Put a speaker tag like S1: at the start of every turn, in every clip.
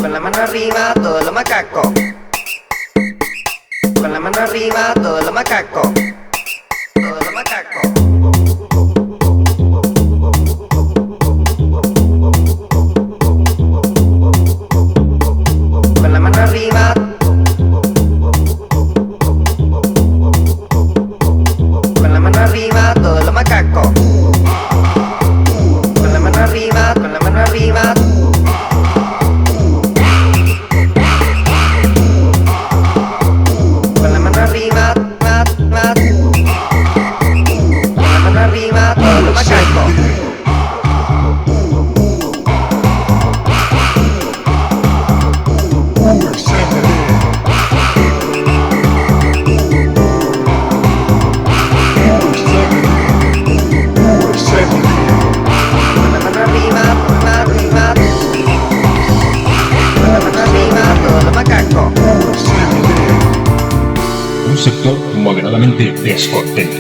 S1: Con la mano arriba, todos los macacos. Con la mano arriba, todos los macacos. Todos los macacos. Con la mano arriba. Con la mano arriba, todos los macacos. Con la mano arriba, con la mano arriba. Con la mano arriba, con la mano arriba, todos los macacos. Con la mano arriba, con la mano arriba. Con la mano arriba, todos los macacos.
S2: Un sector moderadamente descontento.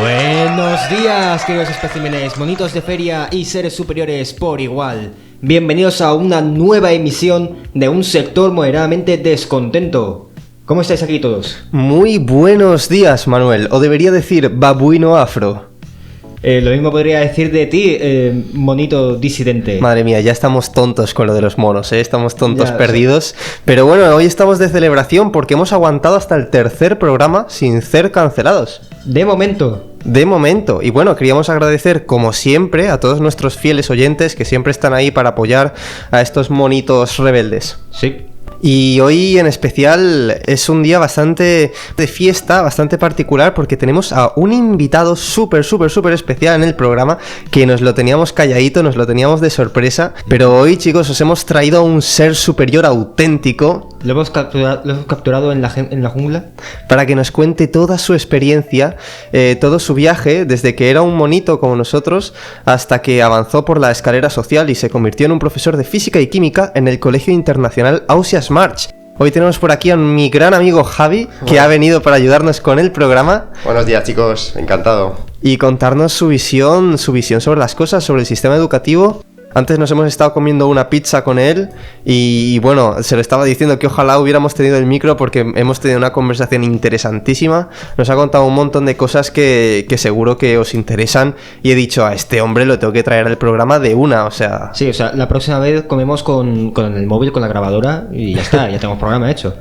S3: Buenos días, queridos especímenes, monitos de feria y seres superiores por igual. Bienvenidos a una nueva emisión de un sector moderadamente descontento. ¿Cómo estáis aquí todos?
S4: Muy buenos días, Manuel, o debería decir babuino afro.
S3: Lo mismo podría decir de ti, monito disidente.
S4: Madre mía, ya estamos tontos con lo de los monos, ¿eh? Estamos tontos
S3: Ya,
S4: perdidos. Pero bueno, hoy estamos de celebración porque hemos aguantado hasta el tercer programa sin ser cancelados.
S3: De momento.
S4: De momento. Y bueno, queríamos agradecer, como siempre, a todos nuestros fieles oyentes que siempre están ahí para apoyar a estos monitos rebeldes.
S3: Sí.
S4: Y hoy en especial es un día bastante de fiesta, bastante particular, porque tenemos a un invitado súper especial en el programa, que nos lo teníamos calladito, nos lo teníamos de sorpresa, pero hoy, chicos, os hemos traído a un ser superior auténtico.
S3: Lo hemos capturado en la jungla.
S4: Para que nos cuente toda su experiencia, todo su viaje, desde que era un monito como nosotros, hasta que avanzó por la escalera social y se convirtió en un profesor de física y química en el Colegio Internacional Ausias March. Hoy tenemos por aquí a mi gran amigo Javi, que ha venido para ayudarnos con el programa.
S5: Buenos días, chicos, encantado.
S4: Y contarnos su visión sobre las cosas, sobre el sistema educativo. Antes nos hemos estado comiendo una pizza con él y bueno, se lo estaba diciendo que ojalá hubiéramos tenido el micro porque hemos tenido una conversación interesantísima. Nos ha contado un montón de cosas que seguro que os interesan y he dicho, a este hombre lo tengo que traer al programa de una, o sea...
S3: Sí, o sea, la próxima vez comemos con el móvil, con la grabadora y ya está, ya tenemos programa hecho.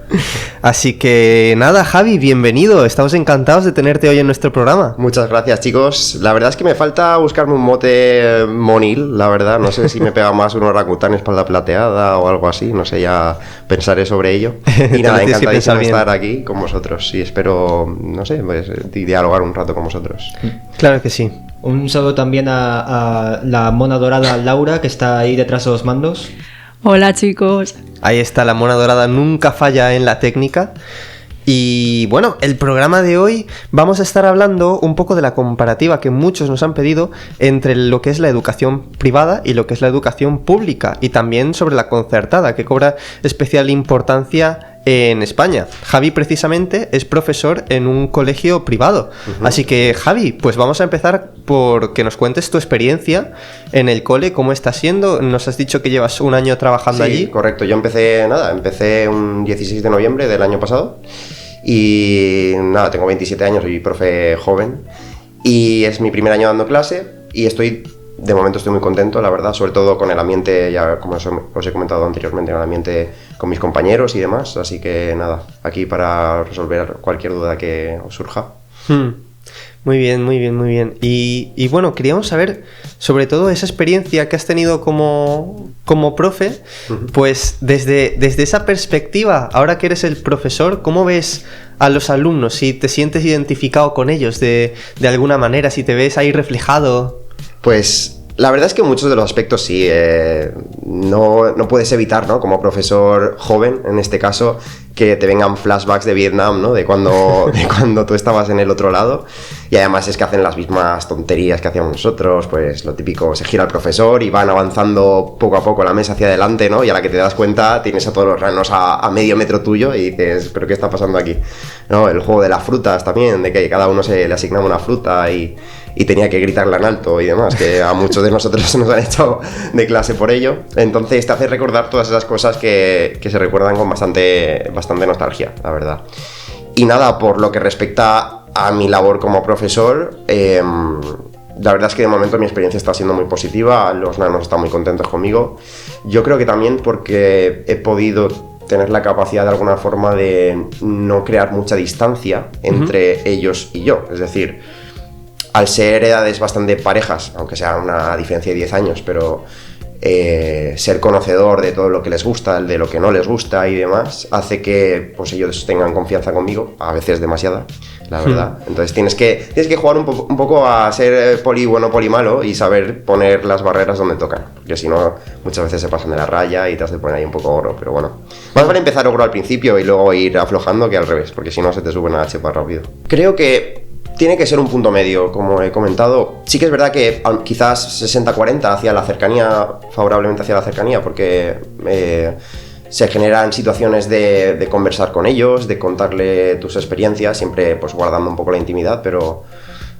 S4: Así que nada, Javi, bienvenido. Estamos encantados de tenerte hoy en nuestro programa.
S5: Muchas gracias, chicos. La verdad es que me falta buscarme un mote monil, la verdad. No sé si me pega más un orangután espalda plateada o algo así. No sé, ya pensaré sobre ello. Y nada, encantadísimo de estar aquí con vosotros. Y espero, no sé, pues, dialogar un rato con vosotros.
S4: Claro que sí.
S3: Un saludo también a la mona dorada Laura, que está ahí detrás de los mandos.
S6: Hola, chicos.
S4: Ahí está, la mona dorada nunca falla en la técnica. Y bueno, el programa de hoy vamos a estar hablando un poco de la comparativa que muchos nos han pedido entre lo que es la educación privada y lo que es la educación pública, y también sobre la concertada, que cobra especial importancia en España. Javi precisamente es profesor en un colegio privado. Así que Javi, pues vamos a empezar por que nos cuentes tu experiencia en el cole, cómo está siendo. Nos has dicho que llevas un año trabajando allí.
S5: Sí, correcto. Yo empecé un 16 de noviembre del año pasado y nada, tengo 27 años, soy profe joven y es mi primer año dando clase y de momento estoy muy contento, la verdad, sobre todo con el ambiente, ya como os he comentado anteriormente, con el ambiente con mis compañeros y demás, así que nada, aquí para resolver cualquier duda que os surja.
S4: Muy bien, muy bien, muy bien. Y bueno, queríamos saber, sobre todo esa experiencia que has tenido como profe, pues desde esa perspectiva, ahora que eres el profesor, ¿cómo ves a los alumnos? Si te sientes identificado con ellos de alguna manera, si te ves ahí reflejado.
S5: Pues la verdad es que en muchos de los aspectos sí, no puedes evitar, ¿no? Como profesor joven, en este caso, que te vengan flashbacks de Vietnam, ¿no? De cuando tú estabas en el otro lado. Y además es que hacen las mismas tonterías que hacíamos nosotros, pues lo típico, se gira el profesor y van avanzando poco a poco la mesa hacia adelante, ¿no? Y a la que te das cuenta tienes a todos los ranos a medio metro tuyo y dices, ¿pero qué está pasando aquí? ¿No? El juego de las frutas también, de que cada uno se le asignaba una fruta y tenía que gritarla en alto y demás, que a muchos de nosotros se nos han echado de clase por ello. Entonces te hace recordar todas esas cosas que se recuerdan con bastante nostalgia, la verdad. Y nada, por lo que respecta a mi labor como profesor, la verdad es que de momento mi experiencia está siendo muy positiva, los nanos están muy contentos conmigo. Yo creo que también porque he podido tener la capacidad de alguna forma de no crear mucha distancia entre ellos y yo, es decir, al ser edades bastante parejas, aunque sea una diferencia de 10 años, pero ser conocedor de todo lo que les gusta, de lo que no les gusta y demás, hace que pues ellos tengan confianza conmigo, a veces demasiada, la verdad. Entonces tienes que jugar un poco a ser poli bueno, poli malo y saber poner las barreras donde tocan, porque si no, muchas veces se pasan de la raya y te has de poner ahí un poco oro, pero bueno. Más vale empezar oro al principio y luego ir aflojando que al revés, porque si no se te suben a la chepa rápido. Creo que tiene que ser un punto medio, como he comentado. Sí que es verdad que quizás 60-40 hacia la cercanía, favorablemente hacia la cercanía, porque se generan situaciones de conversar con ellos, de contarle tus experiencias, siempre pues guardando un poco la intimidad, pero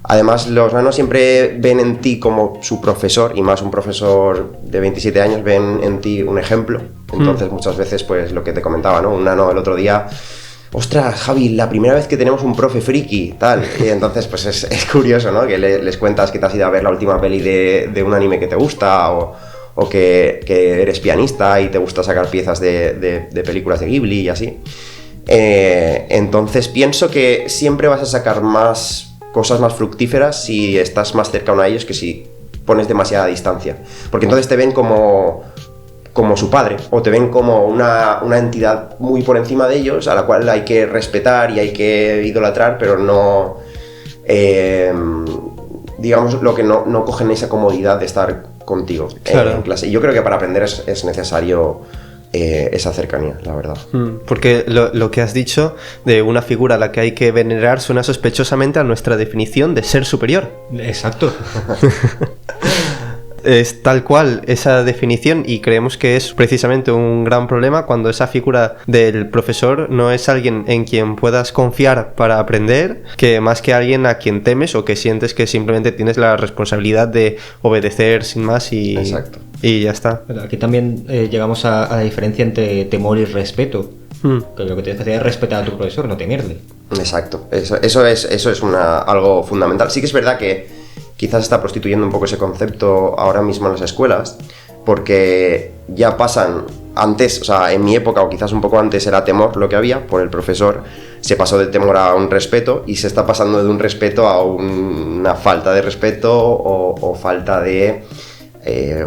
S5: además los nanos siempre ven en ti como su profesor, y más un profesor de 27 años, ven en ti un ejemplo. Entonces muchas veces, pues lo que te comentaba, ¿no? Un nano el otro día: ostras, Javi, la primera vez que tenemos un profe friki, tal. Y entonces, pues es curioso, ¿no? Que les cuentas que te has ido a ver la última peli de un anime que te gusta, o que eres pianista y te gusta sacar piezas de películas de Ghibli y así. Entonces pienso que siempre vas a sacar más cosas más fructíferas si estás más cercano a ellos que si pones demasiada distancia. Porque entonces te ven como su padre, o te ven como una entidad muy por encima de ellos, a la cual hay que respetar y hay que idolatrar, pero no, digamos, lo que no cogen esa comodidad de estar contigo en clase. Y yo creo que para aprender es necesario esa cercanía, la verdad.
S4: Porque lo que has dicho de una figura a la que hay que venerar suena sospechosamente a nuestra definición de ser superior.
S3: Exacto.
S4: Es tal cual esa definición, y creemos que es precisamente un gran problema cuando esa figura del profesor no es alguien en quien puedas confiar para aprender, que más que alguien a quien temes o que sientes que simplemente tienes la responsabilidad de obedecer sin más y,
S5: exacto,
S4: y ya está.
S3: Aquí también llegamos a la diferencia entre temor y respeto. Que lo que tienes que hacer es respetar a tu profesor, no temerle.
S5: Exacto, eso es algo fundamental. Sí que es verdad que quizás está prostituyendo un poco ese concepto ahora mismo en las escuelas, porque ya pasan antes, o sea, en mi época o quizás un poco antes era temor lo que había por el profesor, se pasó de temor a un respeto y se está pasando de un respeto a una falta de respeto o falta de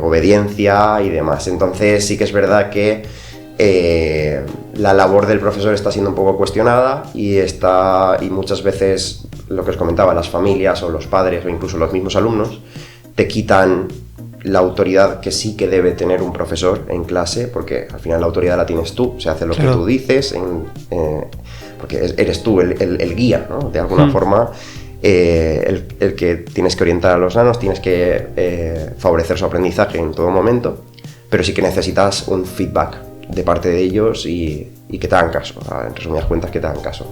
S5: obediencia y demás. Entonces sí que es verdad que la labor del profesor está siendo un poco cuestionada y muchas veces, lo que os comentaba, las familias o los padres o incluso los mismos alumnos te quitan la autoridad que sí que debe tener un profesor en clase, porque al final la autoridad la tienes tú, se hace lo que tú dices, porque eres tú el guía, ¿no? De alguna forma, el que tienes que orientar a los nanos, tienes que favorecer su aprendizaje en todo momento, pero sí que necesitas un feedback de parte de ellos y que te hagan caso, en resumidas cuentas, que te hagan caso.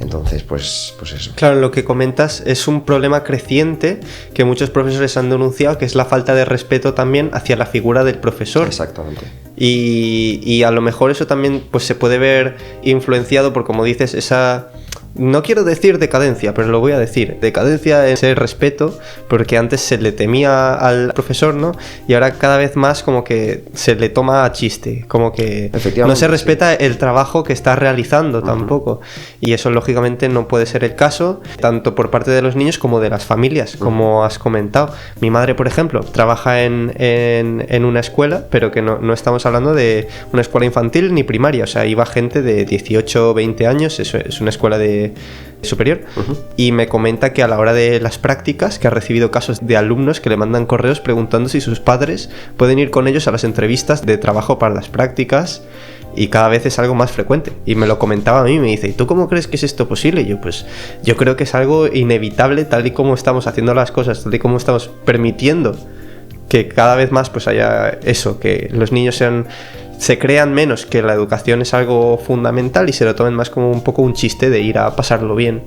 S5: Entonces, pues eso.
S4: Claro, lo que comentas es un problema creciente que muchos profesores han denunciado, que es la falta de respeto también hacia la figura del profesor.
S5: Exactamente.
S4: Y a lo mejor eso también pues se puede ver influenciado por, como dices, esa no quiero decir decadencia, pero lo voy a decir. Decadencia es el respeto, porque antes se le temía al profesor, ¿no? Y ahora cada vez más como que se le toma a chiste, como que no se respeta el trabajo que está realizando tampoco. Y eso lógicamente no puede ser el caso, tanto por parte de los niños como de las familias, como has comentado. Mi madre, por ejemplo, trabaja en una escuela, pero que no estamos hablando de una escuela infantil ni primaria, o sea, iba gente de 18 o 20 años, eso es una escuela de superior, y me comenta que a la hora de las prácticas, que ha recibido casos de alumnos que le mandan correos preguntando si sus padres pueden ir con ellos a las entrevistas de trabajo para las prácticas, y cada vez es algo más frecuente. Y me lo comentaba a mí, me dice, ¿y tú cómo crees que es esto posible? Y yo, pues, yo creo que es algo inevitable tal y como estamos haciendo las cosas, tal y como estamos permitiendo que cada vez más pues haya eso, que los niños se crean menos que la educación es algo fundamental y se lo tomen más como un poco un chiste de ir a pasarlo bien.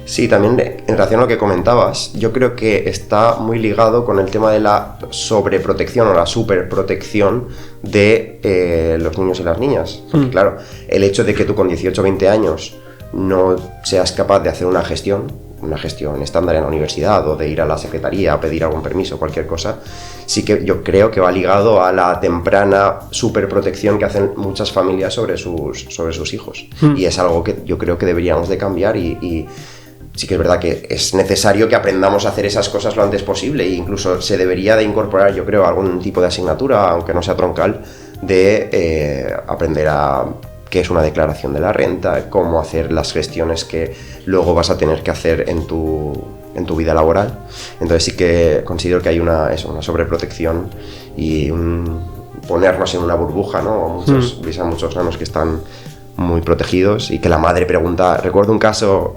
S5: Sí, también en relación a lo que comentabas, yo creo que está muy ligado con el tema de la sobreprotección o la superprotección de los niños y las niñas. Porque, claro, el hecho de que tú con 18 o 20 años no seas capaz de hacer una gestión estándar en la universidad o de ir a la secretaría a pedir algún permiso, cualquier cosa, sí que yo creo que va ligado a la temprana superprotección que hacen muchas familias sobre sus hijos. Y es algo que yo creo que deberíamos de cambiar y sí que es verdad que es necesario que aprendamos a hacer esas cosas lo antes posible e incluso se debería de incorporar, yo creo, algún tipo de asignatura, aunque no sea troncal, de aprender a qué es una declaración de la renta, cómo hacer las gestiones que luego vas a tener que hacer en tu vida laboral. Entonces sí que considero que hay una sobreprotección y ponernos en una burbuja, ¿no? Veis a muchos nanos que están muy protegidos y que la madre pregunta. Recuerdo un caso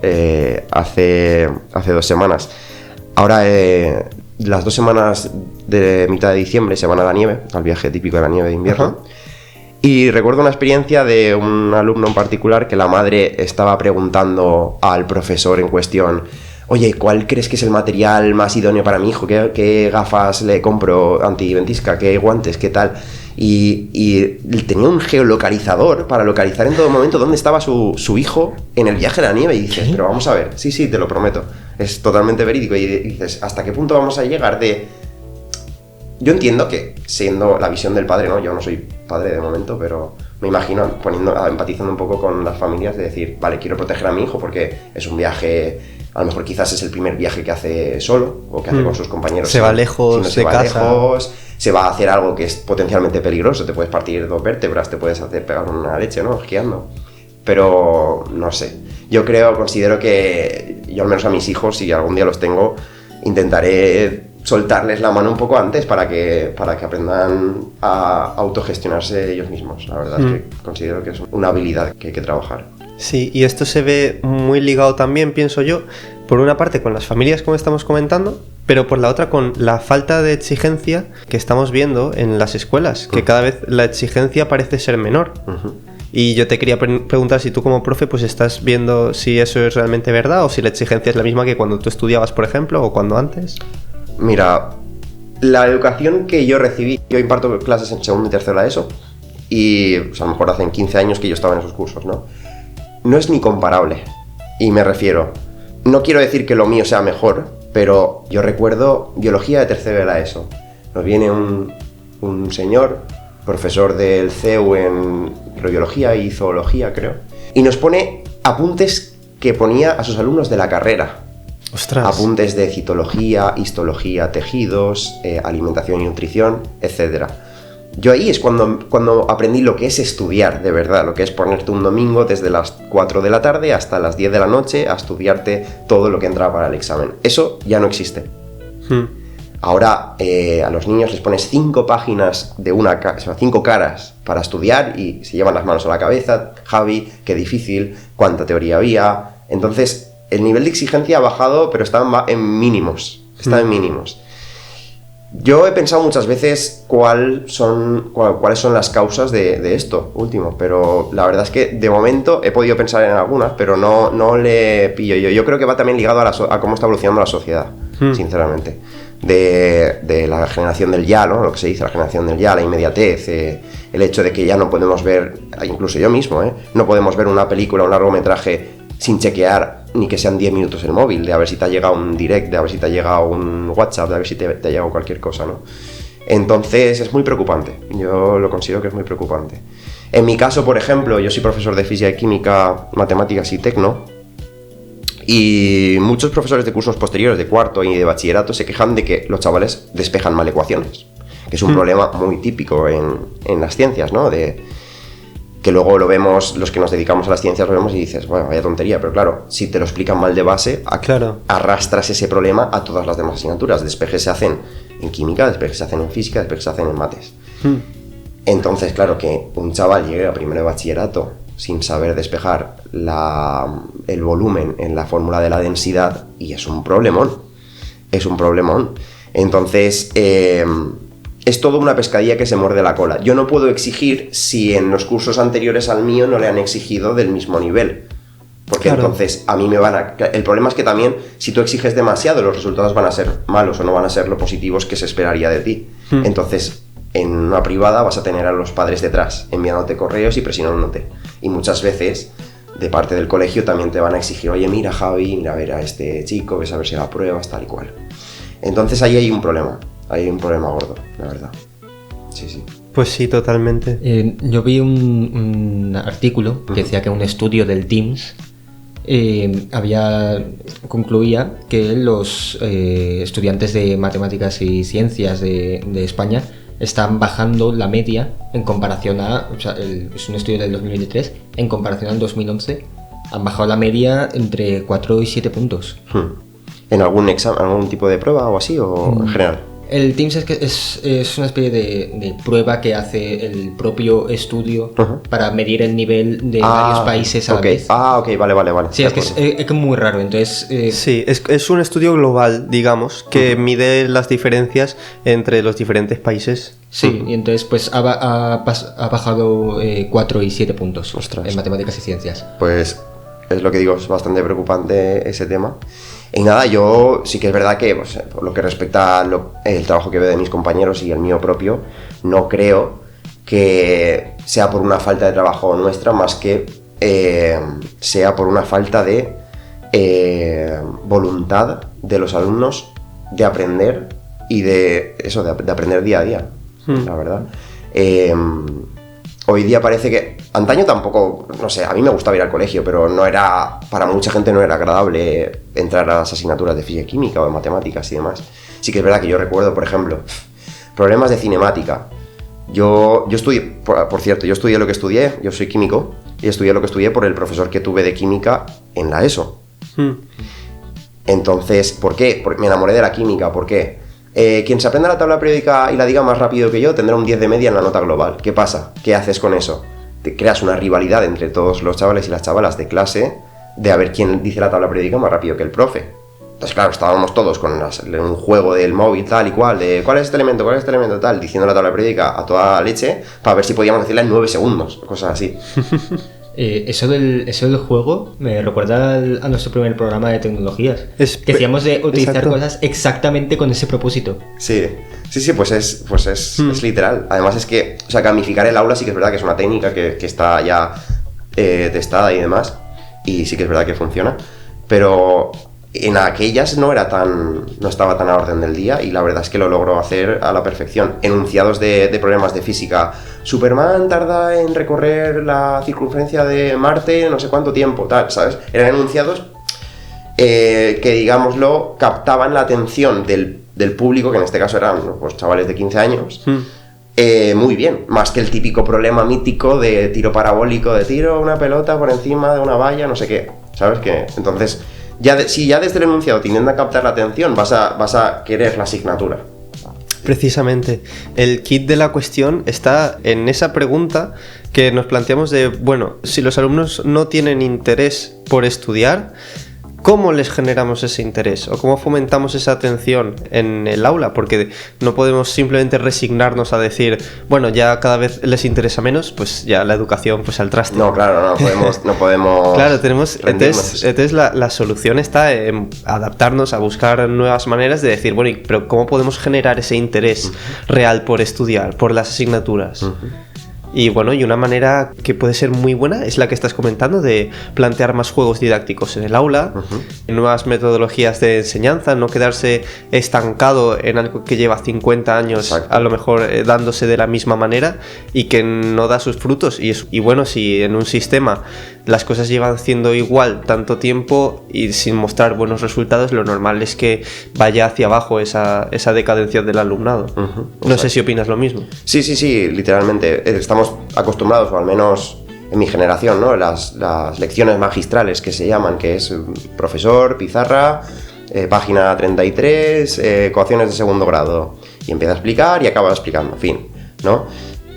S5: hace 2 semanas. Ahora las 2 semanas de mitad de diciembre se van a la nieve, al viaje típico de la nieve de invierno. Y recuerdo una experiencia de un alumno en particular que la madre estaba preguntando al profesor en cuestión: oye, ¿cuál crees que es el material más idóneo para mi hijo? ¿Qué gafas le compro antiventisca? ¿Qué guantes? ¿Qué tal? Y tenía un geolocalizador para localizar en todo momento dónde estaba su hijo en el viaje de la nieve. Y dices, pero vamos a ver, sí, te lo prometo, es totalmente verídico. Y dices, ¿hasta qué punto vamos a llegar de...? Yo entiendo que, siendo la visión del padre, ¿no? Yo no soy padre de momento, pero me imagino empatizando un poco con las familias de decir, vale, quiero proteger a mi hijo porque es un viaje, a lo mejor quizás es el primer viaje que hace solo o que hace con sus compañeros.
S4: Se va lejos de casa.
S5: Se va a hacer algo que es potencialmente peligroso, te puedes partir 2 vértebras, te puedes pegar una leche, ¿no? Esquiando. Pero, no sé, considero que yo al menos a mis hijos, si algún día los tengo, intentaré soltarles la mano un poco antes para que aprendan a autogestionarse ellos mismos. La verdad es que considero que es una habilidad que hay que trabajar.
S4: Sí, y esto se ve muy ligado también, pienso yo, por una parte con las familias, como estamos comentando, pero por la otra con la falta de exigencia que estamos viendo en las escuelas, que cada vez la exigencia parece ser menor. Y yo te quería preguntar si tú como profe pues estás viendo si eso es realmente verdad o si la exigencia es la misma que cuando tú estudiabas, por ejemplo, o cuando antes.
S5: Mira, la educación que yo recibí, yo imparto clases en segundo y tercero de la ESO y pues, a lo mejor hacen 15 años que yo estaba en esos cursos, ¿no? No es ni comparable. Y me refiero, no quiero decir que lo mío sea mejor, pero yo recuerdo biología de tercero de la ESO. Nos viene un señor, profesor del CEU en microbiología y zoología, creo, y nos pone apuntes que ponía a sus alumnos de la carrera.
S4: ¡Ostras!
S5: Apuntes de citología, histología, tejidos, alimentación y nutrición, etc. Yo ahí es cuando aprendí lo que es estudiar, de verdad, lo que es ponerte un domingo desde las 4 de la tarde hasta las 10 de la noche a estudiarte todo lo que entraba para el examen. Eso ya no existe. Ahora a los niños les pones 5 páginas de 5 caras para estudiar y se llevan las manos a la cabeza. Javi, qué difícil, cuánta teoría había. Entonces el nivel de exigencia ha bajado, pero está en mínimos. Está en mínimos. Yo he pensado muchas veces cuáles son las causas de esto último, pero la verdad es que de momento he podido pensar en algunas, pero no le pillo yo. Yo creo que va también ligado a cómo está evolucionando la sociedad, sinceramente. De la generación del ya, ¿no? Lo que se dice, la generación del ya, la inmediatez, el hecho de que ya no podemos ver, incluso yo mismo, no podemos ver una película, un largometraje sin chequear ni que sean 10 minutos el móvil, de a ver si te ha llegado un direct, de a ver si te ha llegado un WhatsApp, de a ver si te ha llegado cualquier cosa, ¿no? Entonces es muy preocupante, yo lo considero que es muy preocupante. En mi caso, por ejemplo, yo soy profesor de física y química, matemáticas y tecno, y muchos profesores de cursos posteriores, de cuarto y de bachillerato, se quejan de que los chavales despejan mal ecuaciones, que es un problema muy típico en las ciencias, ¿no? Que luego lo vemos, los que nos dedicamos a las ciencias lo vemos y dices, bueno, vaya tontería, pero claro, si te lo explican mal de base,
S4: Claro.
S5: arrastras ese problema a todas las demás asignaturas. Despejes se hacen en química, despejes se hacen en física, despejes se hacen en mates. Entonces, claro, que un chaval llegue a primero de bachillerato sin saber despejar el volumen en la fórmula de la densidad, y es un problemón. Es un problemón. Entonces, es toda una pescadilla que se muerde la cola. Yo no puedo exigir si en los cursos anteriores al mío no le han exigido del mismo nivel. Porque
S4: Claro.
S5: entonces a mí me van a... El problema es que también, si tú exiges demasiado, los resultados van a ser malos o no van a ser lo positivos que se esperaría de ti. Entonces, en una privada vas a tener a los padres detrás, enviándote correos y presionándote. Y muchas veces, de parte del colegio, también te van a exigir, oye, mira, Javi, mira a ver a este chico, ves a ver si la pruebas, tal y cual. Entonces ahí hay un problema gordo, la verdad. Sí, sí.
S4: Pues sí, totalmente.
S3: Yo vi un artículo que decía que un estudio del TIMSS concluía que los estudiantes de matemáticas y ciencias de España están bajando la media en comparación es un estudio del 2023, en comparación al 2011 han bajado la media entre 4 y 7 puntos.
S5: ¿En algún examen, algún tipo de prueba o así, o en general?
S3: El TIMSS es una especie de prueba que hace el propio estudio para medir el nivel de varios países a la vez.
S5: Ok, vale.
S3: Sí, es que es muy raro, entonces...
S4: Sí, es un estudio global, digamos, que mide las diferencias entre los diferentes países.
S3: Sí, y entonces pues ha bajado 4 y 7 puntos.
S5: Ostras.
S3: En matemáticas y ciencias.
S5: Pues es lo que digo, es bastante preocupante ese tema. Y nada, yo sí que es verdad que, pues, por lo que respecta al trabajo que veo de mis compañeros y el mío propio, no creo que sea por una falta de trabajo nuestra, más que sea por una falta de voluntad de los alumnos de aprender y de aprender día a día, la verdad. Hoy día parece que... Antaño tampoco, no sé, a mí me gustaba ir al colegio, pero para mucha gente no era agradable entrar a las asignaturas de física y química o de matemáticas y demás. Sí que es verdad que yo recuerdo, por ejemplo, problemas de cinemática. Yo estudié, por cierto, yo estudié lo que estudié, yo soy químico, y estudié lo que estudié por el profesor que tuve de química en la ESO. Entonces, ¿por qué? Porque me enamoré de la química, ¿por qué? Quien se aprenda la tabla periódica y la diga más rápido que yo tendrá un 10 de media en la nota global. ¿Qué pasa? ¿Qué haces con eso? Te creas una rivalidad entre todos los chavales y las chavalas de clase de a ver quién dice la tabla periódica más rápido que el profe. Entonces, claro, estábamos todos con un juego del móvil tal y cual, de ¿cuál es este elemento tal? Diciendo la tabla periódica a toda leche para ver si podíamos decirla en 9 segundos, cosas así.
S3: Eso del juego me recuerda a nuestro primer programa de tecnologías. Que decíamos de utilizar
S4: exacto.
S3: cosas exactamente con ese propósito.
S5: Sí, pues es literal. Además es que, o sea, gamificar el aula sí que es verdad que es una técnica que está ya testada y demás, y sí que es verdad que funciona, pero en aquellas no estaba tan a orden del día, y la verdad es que lo logró hacer a la perfección. Enunciados de problemas de física. Superman tarda en recorrer la circunferencia de Marte no sé cuánto tiempo, tal, ¿sabes? Eran enunciados que, digámoslo, captaban la atención del público, que en este caso eran pues, chavales de 15 años, muy bien, más que el típico problema mítico de tiro parabólico, de tiro una pelota por encima de una valla, no sé qué, ¿sabes? Que entonces, si ya desde el enunciado te intentan captar la atención, vas a querer la asignatura.
S4: Precisamente, el kit de la cuestión está en esa pregunta que nos planteamos de, bueno, si los alumnos no tienen interés por estudiar, ¿cómo les generamos ese interés? ¿O cómo fomentamos esa atención en el aula? Porque no podemos simplemente resignarnos a decir, bueno, ya cada vez les interesa menos, pues ya la educación pues al traste.
S5: No, claro, no podemos
S4: Claro,
S5: rendirnos.
S4: entonces la solución está en adaptarnos a buscar nuevas maneras de decir, bueno, pero ¿cómo podemos generar ese interés real por estudiar, por las asignaturas? Y bueno, y una manera que puede ser muy buena es la que estás comentando de plantear más juegos didácticos en el aula, nuevas metodologías de enseñanza, no quedarse estancado en algo que lleva 50 años,
S5: Exacto.
S4: a lo mejor dándose de la misma manera y que no da sus frutos. Y bueno, si en un sistema las cosas llevan siendo igual tanto tiempo y sin mostrar buenos resultados, lo normal es que vaya hacia abajo esa decadencia del alumnado. No sé si opinas lo mismo.
S5: Sí, literalmente. Estamos acostumbrados, o al menos en mi generación, ¿no? Las lecciones magistrales que se llaman, que es profesor, pizarra, página 33, ecuaciones de segundo grado. Y empieza a explicar y acaba explicando, en fin, ¿no?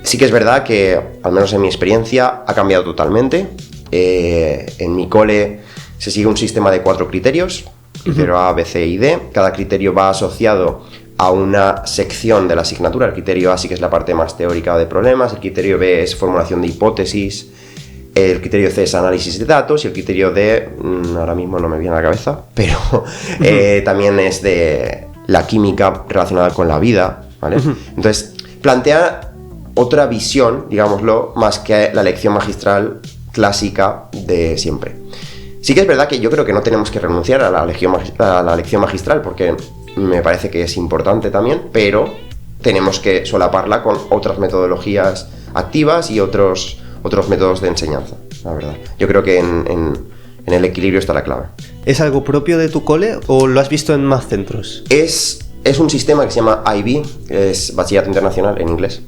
S5: Sí que es verdad que, al menos en mi experiencia, ha cambiado totalmente. En mi cole se sigue un sistema de 4 criterios, criterio A, B, C y D. Cada criterio va asociado a una sección de la asignatura. El criterio A sí que es la parte más teórica de problemas, el criterio B es formulación de hipótesis, el criterio C es análisis de datos y el criterio D, ahora mismo no me viene a la cabeza, pero también es de la química relacionada con la vida, ¿vale? Entonces, plantea otra visión, digámoslo, más que la lección magistral clásica de siempre. Sí que es verdad que yo creo que no tenemos que renunciar a la lección magistral, porque me parece que es importante también, pero tenemos que solaparla con otras metodologías activas y otros métodos de enseñanza, la verdad. Yo creo que en el equilibrio está la clave.
S4: ¿Es algo propio de tu cole o lo has visto en más centros?
S5: Es un sistema que se llama IB, que es Bachillerato Internacional en inglés.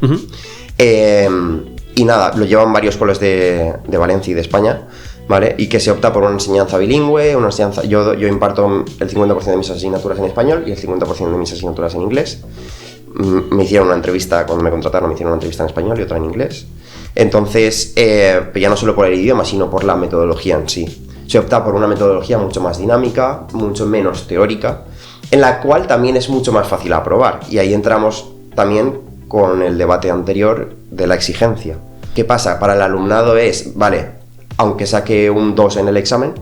S5: Y nada, lo llevan varios coles de Valencia y de España, ¿vale? Y que se opta por una enseñanza bilingüe, una enseñanza... Yo imparto el 50% de mis asignaturas en español y el 50% de mis asignaturas en inglés. Me hicieron una entrevista, cuando me contrataron, me hicieron una entrevista en español y otra en inglés. Entonces, ya no solo por el idioma, sino por la metodología en sí. Se opta por una metodología mucho más dinámica, mucho menos teórica, en la cual también es mucho más fácil aprobar. Y ahí entramos también con el debate anterior de la exigencia. ¿Qué pasa? Para el alumnado es, vale, aunque saque un 2 en el examen,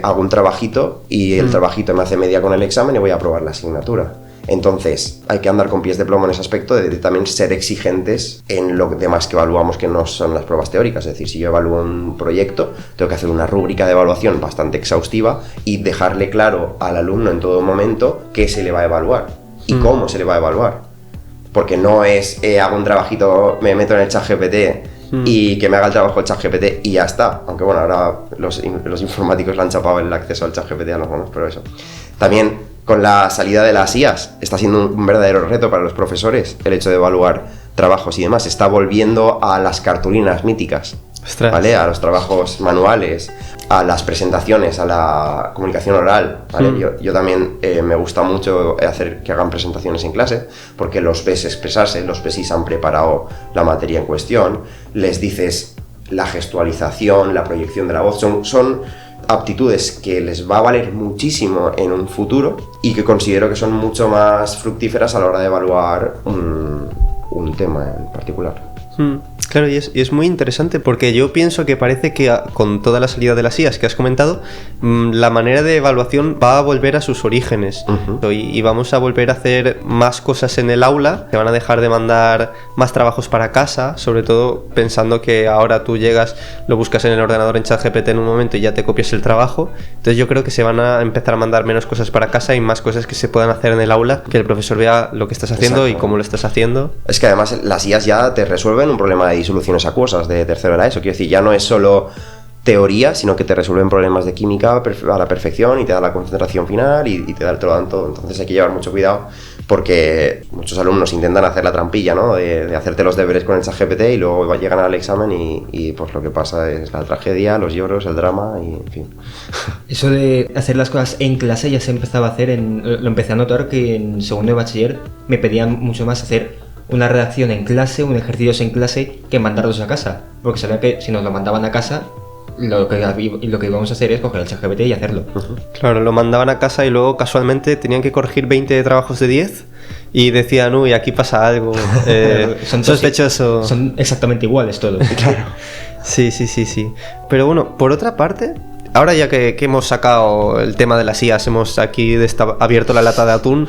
S5: hago un trabajito y el trabajito me hace media con el examen y voy a aprobar la asignatura. Entonces, hay que andar con pies de plomo en ese aspecto de también ser exigentes en lo demás que evaluamos, que no son las pruebas teóricas. Es decir, si yo evalúo un proyecto, tengo que hacer una rúbrica de evaluación bastante exhaustiva y dejarle claro al alumno en todo momento qué se le va a evaluar y cómo se le va a evaluar. Porque no es, hago un trabajito, me meto en el ChatGPT y que me haga el trabajo el ChatGPT y ya está. Aunque bueno, ahora los informáticos le han chapado el acceso al ChatGPT a los buenos, pero eso. También con la salida de las IAs está siendo un verdadero reto para los profesores el hecho de evaluar trabajos y demás. Se está volviendo a las cartulinas míticas, ¿vale? A los trabajos manuales, a las presentaciones, a la comunicación oral, ¿vale? Yo también me gusta mucho hacer que hagan presentaciones en clase, porque los ves expresarse, los ves si se han preparado la materia en cuestión, les dices la gestualización, la proyección de la voz, son aptitudes que les va a valer muchísimo en un futuro y que considero que son mucho más fructíferas a la hora de evaluar un tema en particular.
S4: Claro, y es muy interesante porque yo pienso que parece que con toda la salida de las IAs que has comentado, la manera de evaluación va a volver a sus orígenes y vamos a volver a hacer más cosas en el aula, se van a dejar de mandar más trabajos para casa, sobre todo pensando que ahora tú llegas, lo buscas en el ordenador en ChatGPT en un momento y ya te copias el trabajo. Entonces yo creo que se van a empezar a mandar menos cosas para casa y más cosas que se puedan hacer en el aula, que el profesor vea lo que estás haciendo. Exacto. Y cómo lo estás haciendo.
S5: Es que además las IAs ya te resuelven un problema de disoluciones acuosas de tercero de la ESO. Quiero decir, ya no es solo teoría, sino que te resuelven problemas de química a la perfección y te da la concentración final y te da el todo. Entonces hay que llevar mucho cuidado porque muchos alumnos intentan hacer la trampilla, ¿no? De hacerte los deberes con el ChatGPT y luego llegan al examen y pues lo que pasa es la tragedia, los lloros, el drama y en fin.
S3: Eso de hacer las cosas en clase ya se empezaba a hacer, lo empecé a notar que en segundo de bachiller me pedían mucho más hacer una redacción en clase, un ejercicio en clase, que mandarlos a casa, porque sabía que si nos lo mandaban a casa, lo que íbamos a hacer es coger el ChatGPT y hacerlo.
S4: Claro, lo mandaban a casa y luego casualmente tenían que corregir 20 trabajos de 10 y decían, uy, aquí pasa algo
S3: son
S4: sospechoso.
S3: Son exactamente iguales todos.
S4: Claro. Sí. Pero bueno, por otra parte, ahora ya que hemos sacado el tema de las IAs, hemos aquí abierto la lata de atún,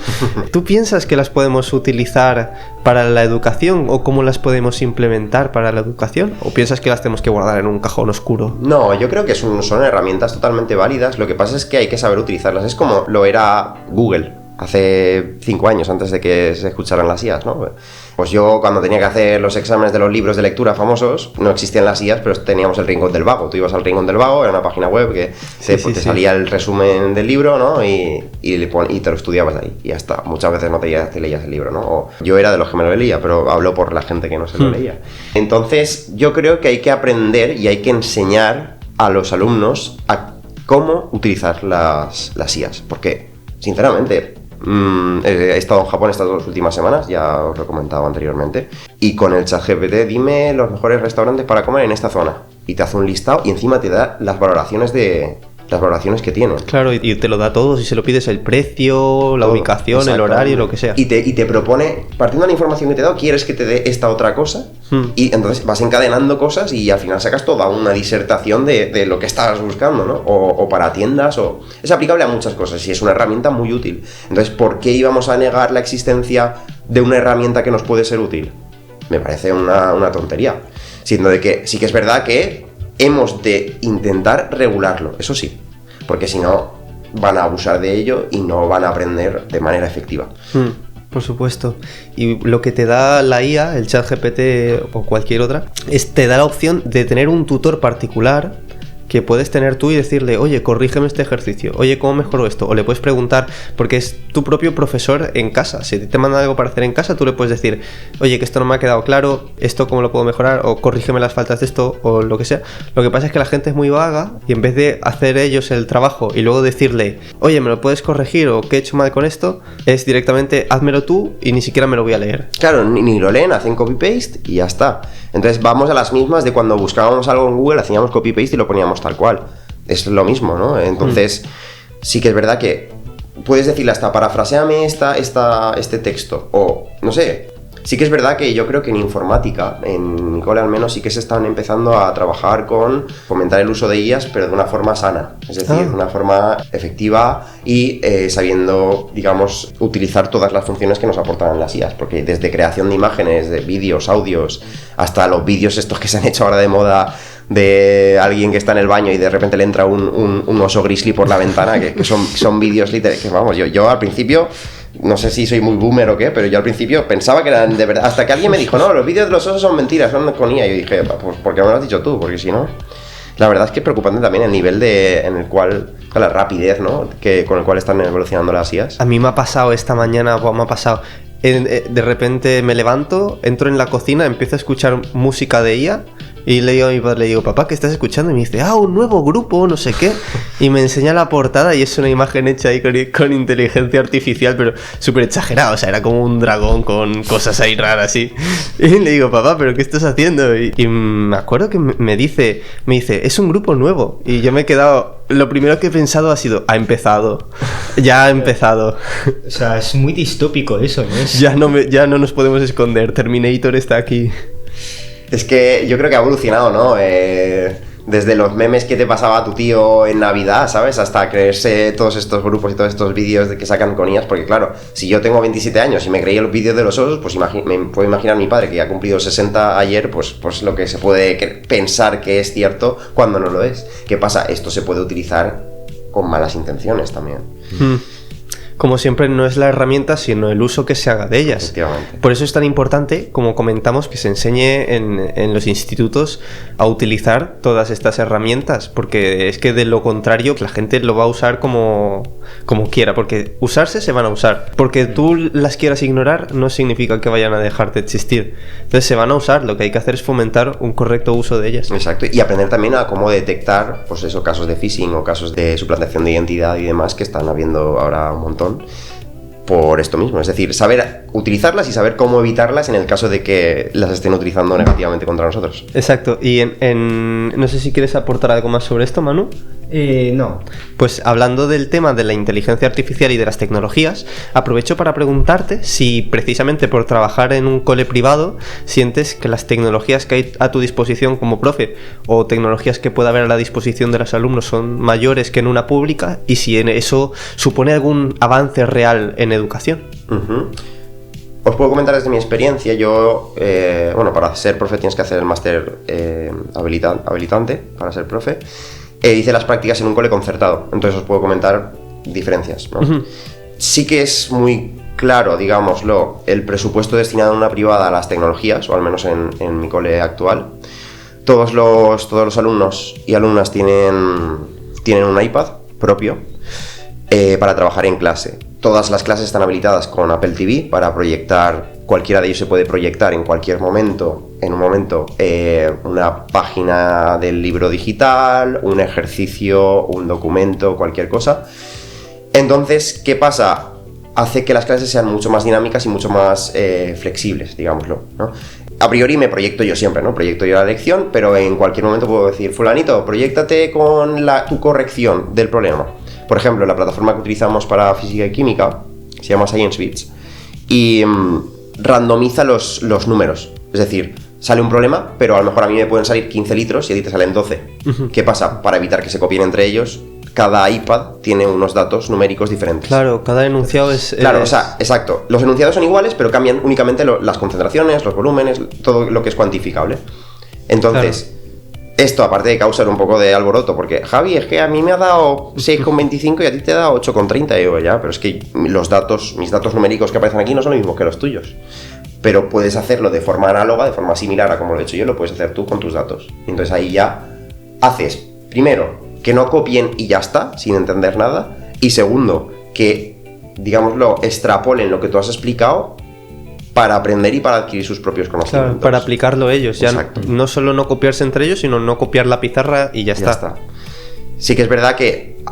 S4: ¿tú piensas que las podemos utilizar para la educación o cómo las podemos implementar para la educación? ¿O piensas que las tenemos que guardar en un cajón oscuro?
S5: No, yo creo que son herramientas totalmente válidas. Lo que pasa es que hay que saber utilizarlas. Es como lo era Google hace 5 años, antes de que se escucharan las IAs, ¿no? Pues yo, cuando tenía que hacer los exámenes de los libros de lectura famosos, no existían las IAs, pero teníamos el Rincón del Vago. Tú ibas al Rincón del Vago, era una página web que te salía el resumen del libro, ¿no? Y te lo estudiabas ahí, y ya está. Muchas veces no te leías el libro, ¿no? O yo era de los que me lo leía, pero hablo por la gente que no se lo leía. Entonces, yo creo que hay que aprender y hay que enseñar a los alumnos a cómo utilizar las IAs, porque, sinceramente, he estado en Japón estas 2 últimas semanas, ya os lo he comentado anteriormente, y con el ChatGPT dime los mejores restaurantes para comer en esta zona, y te hace un listado y encima te da las valoraciones que tienen.
S4: Claro, y te lo da todo, si se lo pides el precio, la ubicación, el horario, lo que sea.
S5: Y te propone, partiendo de la información que te he dado, quieres que te dé esta otra cosa, y entonces vas encadenando cosas y al final sacas toda una disertación de lo que estabas buscando, ¿no? O para tiendas, es aplicable a muchas cosas y es una herramienta muy útil. Entonces, ¿por qué íbamos a negar la existencia de una herramienta que nos puede ser útil? Me parece una tontería. Siendo de que sí que es verdad que hemos de intentar regularlo, eso sí, porque si no van a abusar de ello y no van a aprender de manera efectiva.
S4: Por supuesto. Y lo que te da la IA, el ChatGPT o cualquier otra, te da la opción de tener un tutor particular que puedes tener tú y decirle, oye, corrígeme este ejercicio, oye, ¿cómo mejoro esto? O le puedes preguntar, porque es tu propio profesor en casa. Si te mandan algo para hacer en casa, tú le puedes decir, oye, que esto no me ha quedado claro, esto cómo lo puedo mejorar, o corrígeme las faltas de esto, o lo que sea. Lo que pasa es que la gente es muy vaga y en vez de hacer ellos el trabajo y luego decirle, oye, ¿me lo puedes corregir o qué he hecho mal con esto? Es directamente, házmelo tú y ni siquiera me lo voy a leer.
S5: Claro, ni lo leen, hacen copy-paste y ya está. Entonces vamos a las mismas de cuando buscábamos algo en Google, hacíamos copy-paste y lo poníamos tal cual. Es lo mismo, ¿no? Entonces, sí que es verdad que puedes decirle hasta parafraseame este texto, o no sé. Sí que es verdad que yo creo que en informática, en mi cole al menos, sí que se están empezando a trabajar con fomentar el uso de IAs, pero de una forma sana, es decir, de una forma efectiva y sabiendo, digamos, utilizar todas las funciones que nos aportan las IAs, porque desde creación de imágenes, de vídeos, audios, hasta los vídeos estos que se han hecho ahora de moda de alguien que está en el baño y de repente le entra un oso grizzly por la ventana, que son vídeos literales, que vamos, yo al principio, no sé si soy muy boomer o qué, pero yo al principio pensaba que eran de verdad, hasta que alguien me dijo, no, los vídeos de los osos son mentiras, son con IA, y yo dije, pues ¿por qué me lo has dicho tú? Porque si no, la verdad es que es preocupante también el nivel en el cual, la rapidez, ¿no? Con el cual están evolucionando las IAs.
S4: A mí me ha pasado esta mañana, de repente me levanto, entro en la cocina, empiezo a escuchar música de IA. Y le digo a mi padre, le digo, papá, ¿qué estás escuchando? Y me dice, un nuevo grupo, no sé qué. Y me enseña la portada y es una imagen hecha ahí con inteligencia artificial, pero súper exagerada. O sea, era como un dragón con cosas ahí raras, así. Y le digo, papá, ¿pero qué estás haciendo? Y me acuerdo que me dice, es un grupo nuevo. Y yo me he quedado, lo primero que he pensado ha sido, ya ha empezado.
S3: O sea, es muy distópico eso, ¿no?
S4: Ya no nos podemos esconder, Terminator está aquí.
S5: Es que yo creo que ha evolucionado, ¿no? Desde los memes que te pasaba a tu tío en Navidad, ¿sabes? Hasta creerse todos estos grupos y todos estos vídeos que sacan con IAs, porque claro, si yo tengo 27 años y me creía los vídeos de los osos, pues me puedo imaginar a mi padre que ya ha cumplido 60 ayer, pues lo que se puede pensar que es cierto cuando no lo es. ¿Qué pasa? Esto se puede utilizar con malas intenciones también.
S4: Como siempre, no es la herramienta, sino el uso que se haga de ellas.
S5: Efectivamente.
S4: Por eso es tan importante, como comentamos, que se enseñe en los institutos a utilizar todas estas herramientas, porque es que de lo contrario la gente lo va a usar como quiera, porque usarse se van a usar. Porque tú las quieras ignorar no significa que vayan a dejar de existir. Entonces se van a usar, lo que hay que hacer es fomentar un correcto uso de ellas.
S5: Exacto, y aprender también a cómo detectar, pues eso, casos de phishing o casos de suplantación de identidad y demás que están habiendo ahora un montón. Por esto mismo, es decir, saber utilizarlas y saber cómo evitarlas en el caso de que las estén utilizando negativamente contra nosotros.
S4: Exacto. Y no sé si quieres aportar algo más sobre esto, Manu.
S3: No.
S4: Pues hablando del tema de la inteligencia artificial y de las tecnologías, aprovecho para preguntarte si precisamente por trabajar en un cole privado sientes que las tecnologías que hay a tu disposición como profe o tecnologías que pueda haber a la disposición de los alumnos son mayores que en una pública y si en eso supone algún avance real en educación.
S5: Uh-huh. Os puedo comentar desde mi experiencia. Yo, para ser profe tienes que hacer el máster habilitante para ser profe. Hice las prácticas en un cole concertado, entonces os puedo comentar diferencias, ¿no? Uh-huh. Sí que es muy claro, digámoslo, el presupuesto destinado en una privada a las tecnologías, o al menos en mi cole actual. Todos los alumnos y alumnas tienen un iPad propio para trabajar en clase. Todas las clases están habilitadas con Apple TV para proyectar. Cualquiera de ellos se puede proyectar en cualquier momento, una página del libro digital, un ejercicio, un documento, cualquier cosa. Entonces, ¿qué pasa? Hace que las clases sean mucho más dinámicas y mucho más flexibles, digámoslo, ¿no? A priori me proyecto yo siempre, ¿no? Proyecto yo la lección, pero en cualquier momento puedo decir, fulanito, proyéctate con tu corrección del problema. Por ejemplo, la plataforma que utilizamos para física y química se llama ScienceBits y randomiza los números. Es decir, sale un problema, pero a lo mejor a mí me pueden salir 15 litros y a ti te salen 12. Uh-huh. ¿Qué pasa? Para evitar que se copien entre ellos, cada iPad tiene unos datos numéricos diferentes.
S4: Claro, cada enunciado es...
S5: Claro, o sea, exacto. Los enunciados son iguales, pero cambian únicamente las concentraciones, los volúmenes, todo lo que es cuantificable. Entonces... Claro. Esto, aparte de causar un poco de alboroto, porque Javi, es que a mí me ha dado 6,25 y a ti te ha dado 8,30. Y digo, ya, pero es que mis datos numéricos que aparecen aquí no son los mismos que los tuyos. Pero puedes hacerlo de forma análoga, de forma similar a como lo he hecho yo, lo puedes hacer tú con tus datos. Entonces ahí ya haces, primero, que no copien y ya está, sin entender nada. Y segundo, que, digámoslo, extrapolen lo que tú has explicado para aprender y para adquirir sus propios conocimientos.
S4: Claro, para aplicarlo ellos. Ya no solo no copiarse entre ellos, sino no copiar la pizarra y ya está.
S5: Sí que es verdad que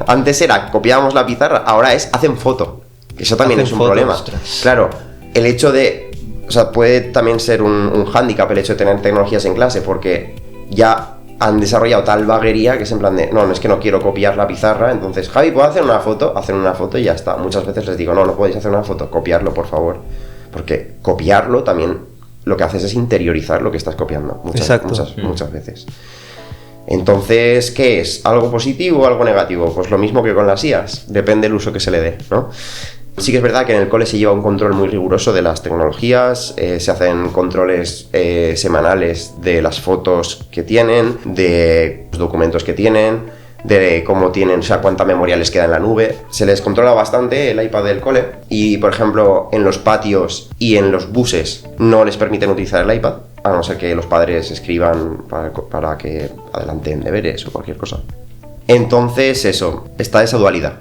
S5: antes era copiábamos la pizarra, ahora hacen foto. Eso también es un problema. Ostras. Claro, el hecho de... O sea, puede también ser un hándicap el hecho de tener tecnologías en clase, porque ya han desarrollado tal vaguería que es en plan de, no es que no quiero copiar la pizarra, entonces, Javi, ¿puedo hacer una foto? Hacen una foto y ya está. Muchas veces les digo, no podéis hacer una foto, copiarlo, por favor. Porque copiarlo también lo que haces es interiorizar lo que estás copiando muchas veces. Entonces, ¿qué es? ¿Algo positivo o algo negativo? Pues lo mismo que con las IAs, depende del uso que se le dé, ¿no? Sí que es verdad que en el cole se lleva un control muy riguroso de las tecnologías, se hacen controles semanales de las fotos que tienen, de los documentos que tienen, de cómo tienen, o sea, cuánta memoria les queda en la nube. Se les controla bastante el iPad del cole y, por ejemplo, en los patios y en los buses no les permiten utilizar el iPad, a no ser que los padres escriban para que adelanten deberes o cualquier cosa. Entonces, eso, está esa dualidad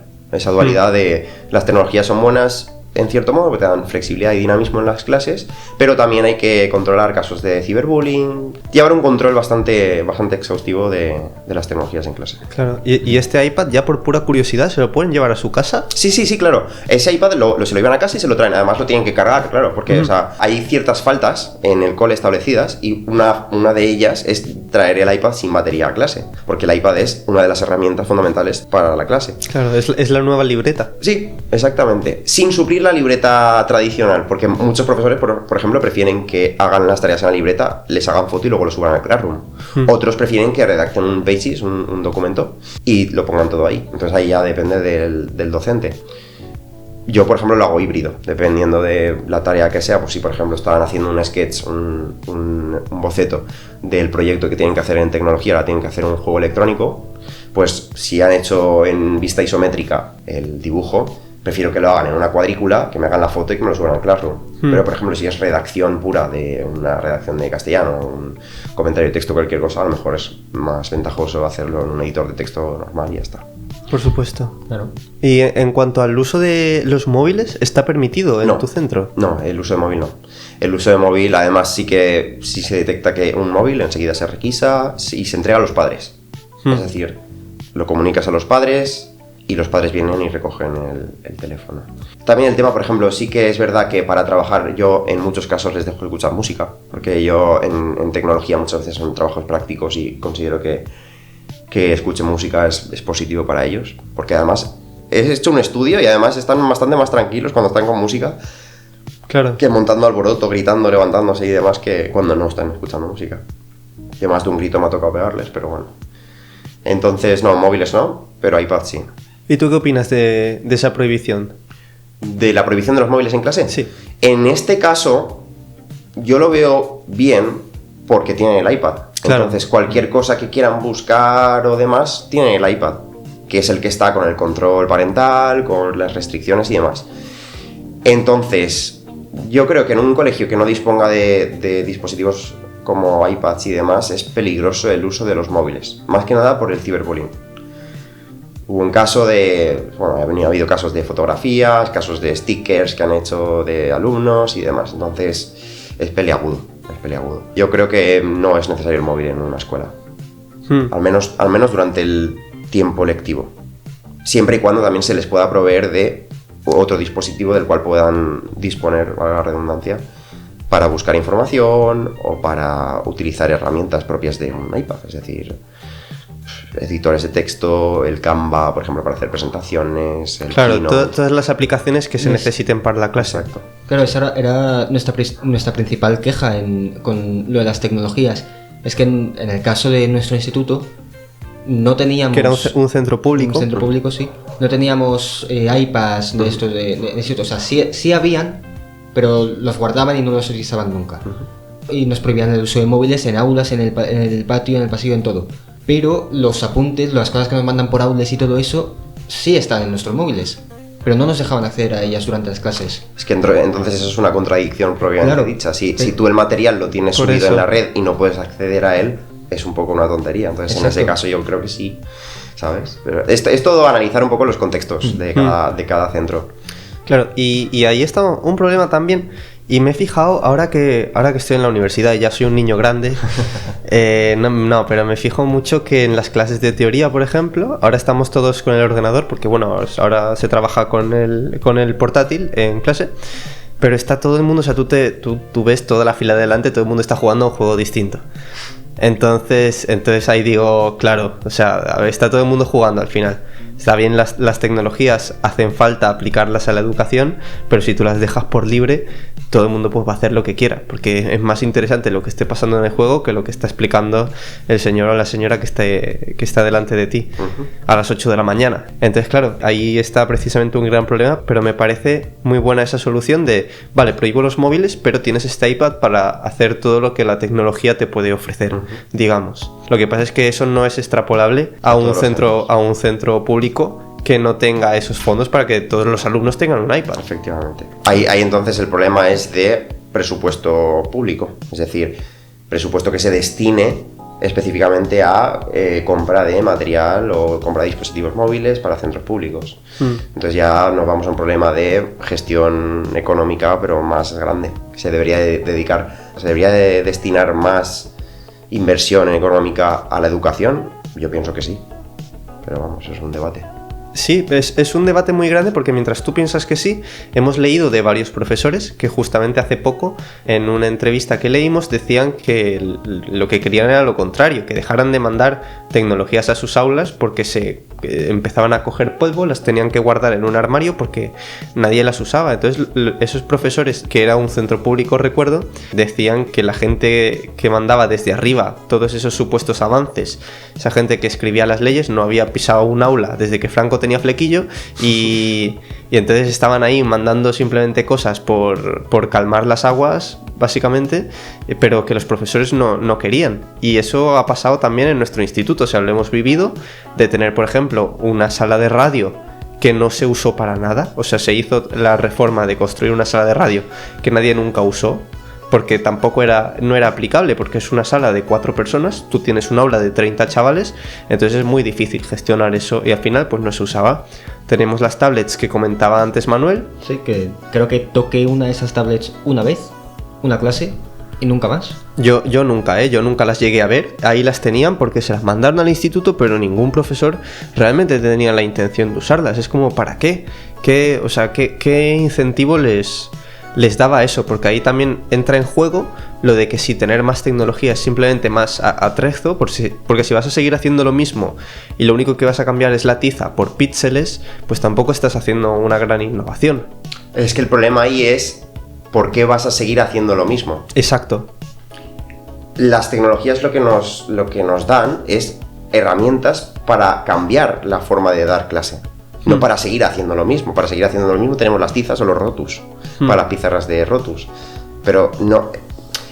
S5: de las tecnologías son buenas en cierto modo, porque te dan flexibilidad y dinamismo en las clases, pero también hay que controlar casos de ciberbullying, llevar un control bastante exhaustivo de las tecnologías en clase.
S4: Claro, ¿y este iPad ya por pura curiosidad se lo pueden llevar a su casa?
S5: Sí, claro. Ese iPad se lo llevan a casa y se lo traen, además lo tienen que cargar, claro, porque o sea, hay ciertas faltas en el cole establecidas y una de ellas es traer el iPad sin batería a clase, porque el iPad es una de las herramientas fundamentales para la clase.
S4: Claro, es la nueva libreta.
S5: Sí, exactamente. Sin suplir la libreta tradicional, porque muchos profesores, por ejemplo, prefieren que hagan las tareas en la libreta, les hagan foto y luego lo suban al Classroom. Otros prefieren que redacten un Pages, un documento, y lo pongan todo ahí. Entonces ahí ya depende del docente. Yo, por ejemplo, lo hago híbrido, dependiendo de la tarea que sea. Pues si, por ejemplo, estaban haciendo un sketch, un boceto del proyecto que tienen que hacer en tecnología, ahora tienen que hacer un juego electrónico, pues si han hecho en vista isométrica el dibujo, prefiero que lo hagan en una cuadrícula, que me hagan la foto y que me lo suban al Classroom. Pero, por ejemplo, si es redacción pura de una redacción de castellano, un comentario de texto, cualquier cosa, a lo mejor es más ventajoso hacerlo en un editor de texto normal y ya está.
S4: Por supuesto. Claro. Y en cuanto al uso de los móviles, ¿está permitido en tu centro?
S5: No, el uso de móvil no. El uso de móvil, además, sí que si se detecta que un móvil, enseguida se requisa y se entrega a los padres. Es decir, lo comunicas a los padres y los padres vienen y recogen el teléfono. También el tema, por ejemplo, sí que es verdad que para trabajar yo en muchos casos les dejo escuchar música, porque yo en tecnología muchas veces son trabajos prácticos y considero que escuchen música es positivo para ellos, porque además he hecho un estudio y además están bastante más tranquilos cuando están con música,
S4: Claro.
S5: que montando alboroto, gritando, levantándose y demás, que cuando no están escuchando música. Que más de un grito me ha tocado pegarles, pero bueno. Entonces, no, móviles no, pero iPad sí.
S4: ¿Y tú qué opinas de esa prohibición?
S5: ¿De la prohibición de los móviles en clase?
S4: Sí.
S5: En este caso, yo lo veo bien porque tienen el iPad.
S4: Claro.
S5: Entonces, cualquier cosa que quieran buscar o demás, tienen el iPad, que es el que está con el control parental, con las restricciones y demás. Entonces, yo creo que en un colegio que no disponga de dispositivos como iPads y demás, es peligroso el uso de los móviles. Más que nada por el ciberbullying. Hubo un caso ha habido casos de fotografías, casos de stickers que han hecho de alumnos y demás. Entonces, es peliagudo. Yo creo que no es necesario el móvil en una escuela. Al menos durante el tiempo lectivo. Siempre y cuando también se les pueda proveer de otro dispositivo del cual puedan disponer, valga la redundancia, para buscar información o para utilizar herramientas propias de un iPad. Es decir, editores de texto, el Canva, por ejemplo, para hacer presentaciones, el
S4: Claro,
S5: Keynote.
S4: todas las aplicaciones que se necesiten para la clase.
S5: Exacto.
S3: Claro, esa era nuestra principal queja con lo de las tecnologías. Es que en el caso de nuestro instituto no teníamos...
S4: Que era un centro público.
S3: Un centro público, sí. No teníamos iPads de estos de instituto. O sea, sí habían, pero los guardaban y no los utilizaban nunca. Y nos prohibían el uso de móviles en aulas, en el patio, en el pasillo, en todo. Pero los apuntes, las cosas que nos mandan por aulas y todo eso, sí están en nuestros móviles. Pero no nos dejaban acceder a ellas durante las clases.
S5: Es que entonces eso es una contradicción propiamente
S3: Claro.
S5: dicha. Si tú el material lo tienes
S4: Por
S5: subido
S4: eso.
S5: en la red y no puedes acceder a él, es un poco una tontería. Entonces en
S3: Exacto.
S5: ese caso yo creo que sí, ¿sabes? Pero es todo analizar un poco los contextos de cada centro.
S4: Claro, y ahí está un problema también. Y me he fijado, ahora que estoy en la universidad y ya soy un niño grande, pero me fijo mucho que en las clases de teoría, por ejemplo, ahora estamos todos con el ordenador, porque bueno, ahora se trabaja con el portátil en clase, pero está todo el mundo, o sea, tú ves toda la fila de delante, todo el mundo está jugando a un juego distinto. Entonces ahí digo, claro, o sea, está todo el mundo jugando al final. Está bien, las tecnologías hacen falta aplicarlas a la educación, pero si tú las dejas por libre, todo el mundo pues va a hacer lo que quiera, porque es más interesante lo que esté pasando en el juego que lo que está explicando el señor o la señora que está delante de ti a las 8 de la mañana. Entonces, claro, ahí está precisamente un gran problema, pero me parece muy buena esa solución de, vale, prohíbo los móviles, pero tienes este iPad para hacer todo lo que la tecnología te puede ofrecer, digamos. Lo que pasa es que eso no es extrapolable a un centro público que no tenga esos fondos para que todos los alumnos tengan un iPad.
S5: Efectivamente. Ahí entonces el problema es de presupuesto público. Es decir, presupuesto que se destine específicamente a compra de material o compra de dispositivos móviles para centros públicos. Entonces ya nos vamos a un problema de gestión económica, pero más grande. Se debería de destinar más inversión económica a la educación. Yo pienso que sí, pero vamos, es un debate.
S4: Sí, es un debate muy grande porque mientras tú piensas que sí, hemos leído de varios profesores que justamente hace poco, en una entrevista que leímos, decían que lo que querían era lo contrario, que dejaran de mandar tecnologías a sus aulas porque empezaban a coger polvo, las tenían que guardar en un armario porque nadie las usaba. Entonces esos profesores, que era un centro público, recuerdo, decían que la gente que mandaba desde arriba todos esos supuestos avances, esa gente que escribía las leyes, no había pisado un aula desde que Franco tenía flequillo y entonces estaban ahí mandando simplemente cosas por calmar las aguas, básicamente, pero que los profesores no querían. Y eso ha pasado también en nuestro instituto. O sea, lo hemos vivido de tener, por ejemplo, una sala de radio que no se usó para nada. O sea, se hizo la reforma de construir una sala de radio que nadie nunca usó, porque tampoco no era aplicable, porque es una sala de 4 personas, tú tienes un aula de 30 chavales, entonces es muy difícil gestionar eso y al final pues no se usaba. Tenemos las tablets que comentaba antes Manuel.
S3: Sí, que creo que toqué una de esas tablets una vez, una clase, ¿Y nunca más?
S4: Yo nunca, yo nunca las llegué a ver. Ahí las tenían porque se las mandaron al instituto, pero ningún profesor realmente tenía la intención de usarlas. Es como, ¿para qué? ¿Qué incentivo les daba eso? Porque ahí también entra en juego lo de que si tener más tecnología es simplemente más atrezo, porque si vas a seguir haciendo lo mismo y lo único que vas a cambiar es la tiza por píxeles, pues tampoco estás haciendo una gran innovación.
S5: Es que el problema ahí es ¿por qué vas a seguir haciendo lo mismo?
S4: Exacto.
S5: Las tecnologías lo que nos dan es herramientas para cambiar la forma de dar clase. No para seguir haciendo lo mismo. Para seguir haciendo lo mismo tenemos las tizas o los rotus, para las pizarras de rotus. Pero no.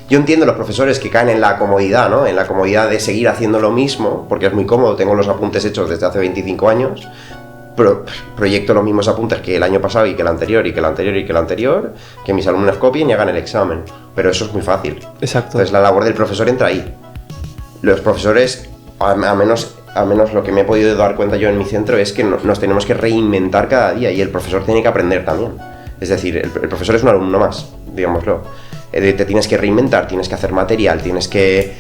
S5: Yo entiendo los profesores que caen en la comodidad, ¿no? En la comodidad de seguir haciendo lo mismo, porque es muy cómodo, tengo los apuntes hechos desde hace 25 años, proyecto los mismos apuntes que el año pasado y que el anterior y que el anterior y que el anterior, que mis alumnos copien y hagan el examen. Pero eso es muy fácil.
S4: Exacto.
S5: Entonces la labor del profesor entra ahí. Los profesores, a menos lo que me he podido dar cuenta yo en mi centro, es que nos tenemos que reinventar cada día y el profesor tiene que aprender también. Es decir, el profesor es un alumno más, digámoslo. Te tienes que reinventar, tienes que hacer material, tienes que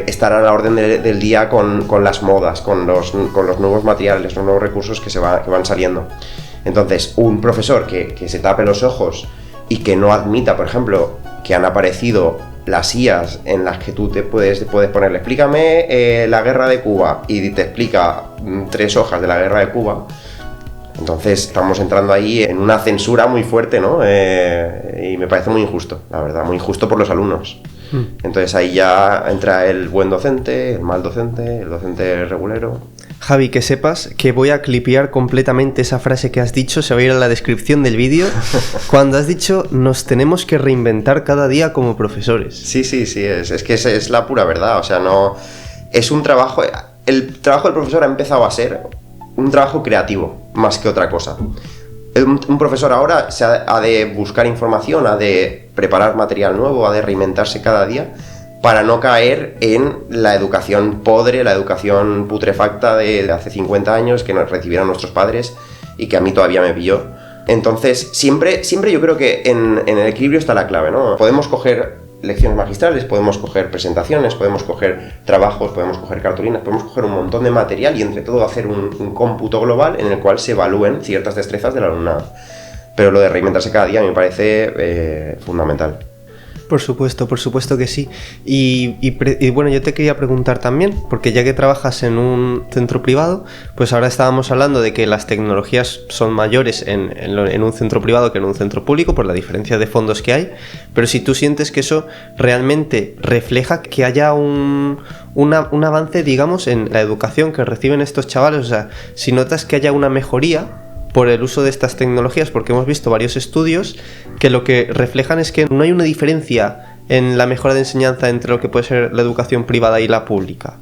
S5: estar a la orden del día con las modas, con los nuevos materiales, los nuevos recursos que van saliendo. Entonces, un profesor que se tape los ojos y que no admita, por ejemplo, que han aparecido las IAs en las que tú te puedes ponerle, explícame la guerra de Cuba, y te explica 3 hojas de la guerra de Cuba. Entonces estamos entrando ahí en una censura muy fuerte, ¿no? Y me parece muy injusto, la verdad, muy injusto por los alumnos. Entonces ahí ya entra el buen docente, el mal docente, el docente regulero.
S4: Javi, que sepas que voy a clipear completamente esa frase que has dicho, se va a ir a la descripción del vídeo, cuando has dicho nos tenemos que reinventar cada día como profesores.
S5: Sí, es que es la pura verdad, o sea, no... Es un trabajo... El trabajo del profesor ha empezado a ser un trabajo creativo, más que otra cosa. Un profesor ahora ha de buscar información, ha de preparar material nuevo, ha de reinventarse cada día para no caer en la educación podre, la educación putrefacta de hace 50 años que nos recibieron nuestros padres y que a mí todavía me pilló. Entonces, siempre yo creo que en el equilibrio está la clave, ¿no? Podemos coger lecciones magistrales, podemos coger presentaciones, podemos coger trabajos, podemos coger cartulinas, podemos coger un montón de material y entre todo hacer un cómputo global en el cual se evalúen ciertas destrezas del alumnado. Pero lo de reinventarse cada día me parece fundamental.
S4: Por supuesto que sí. Y bueno, yo te quería preguntar también, porque ya que trabajas en un centro privado, pues ahora estábamos hablando de que las tecnologías son mayores en un centro privado que en un centro público por la diferencia de fondos que hay, pero si tú sientes que eso realmente refleja que haya un avance, digamos, en la educación que reciben estos chavales, o sea, si notas que haya una mejoría por el uso de estas tecnologías, porque hemos visto varios estudios que lo que reflejan es que no hay una diferencia en la mejora de enseñanza entre lo que puede ser la educación privada y la pública.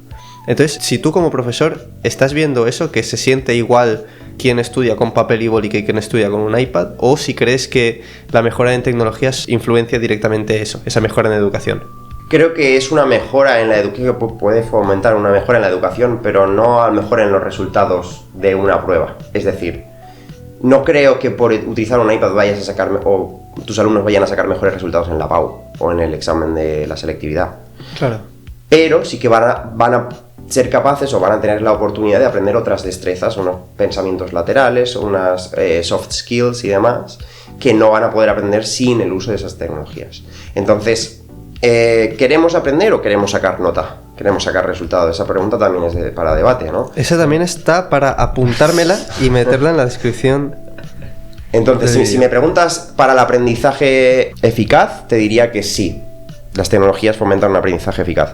S4: Entonces, si tú como profesor estás viendo eso, que se siente igual quien estudia con papel y boli que quien estudia con un iPad, o si crees que la mejora en tecnologías influencia directamente eso, esa mejora en educación.
S5: Creo que es una mejora en la educación, puede fomentar una mejora en la educación, pero no a lo mejor en los resultados de una prueba. Es decir, no creo que por utilizar un iPad vayas a sacar, o tus alumnos vayan a sacar mejores resultados en la PAU o en el examen de la selectividad.
S4: Claro.
S5: Pero sí que van a ser capaces o van a tener la oportunidad de aprender otras destrezas, unos pensamientos laterales, unas soft skills y demás, que no van a poder aprender sin el uso de esas tecnologías. Entonces, ¿queremos aprender o queremos sacar nota? ¿Queremos sacar resultados? Esa pregunta también es para debate, ¿no?
S4: Esa también está para apuntármela y meterla en la descripción.
S5: Entonces, si me preguntas para el aprendizaje eficaz, te diría que sí. Las tecnologías fomentan un aprendizaje eficaz.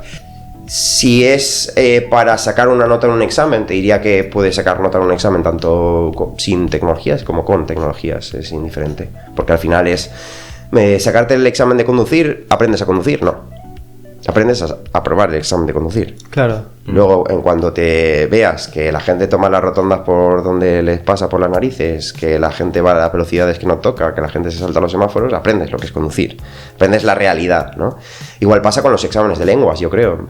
S5: Si es para sacar una nota en un examen, te diría que puedes sacar nota en un examen tanto sin tecnologías como con tecnologías. Es indiferente. Porque al final es... sacarte el examen de conducir, ¿aprendes a conducir? No. Aprendes a aprobar el examen de conducir.
S4: Claro.
S5: Luego, en cuanto te veas que la gente toma las rotondas por donde les pasa por las narices, que la gente va a las velocidades que no toca, que la gente se salta los semáforos, aprendes lo que es conducir. Aprendes la realidad, ¿no? Igual pasa con los exámenes de lenguas, yo creo.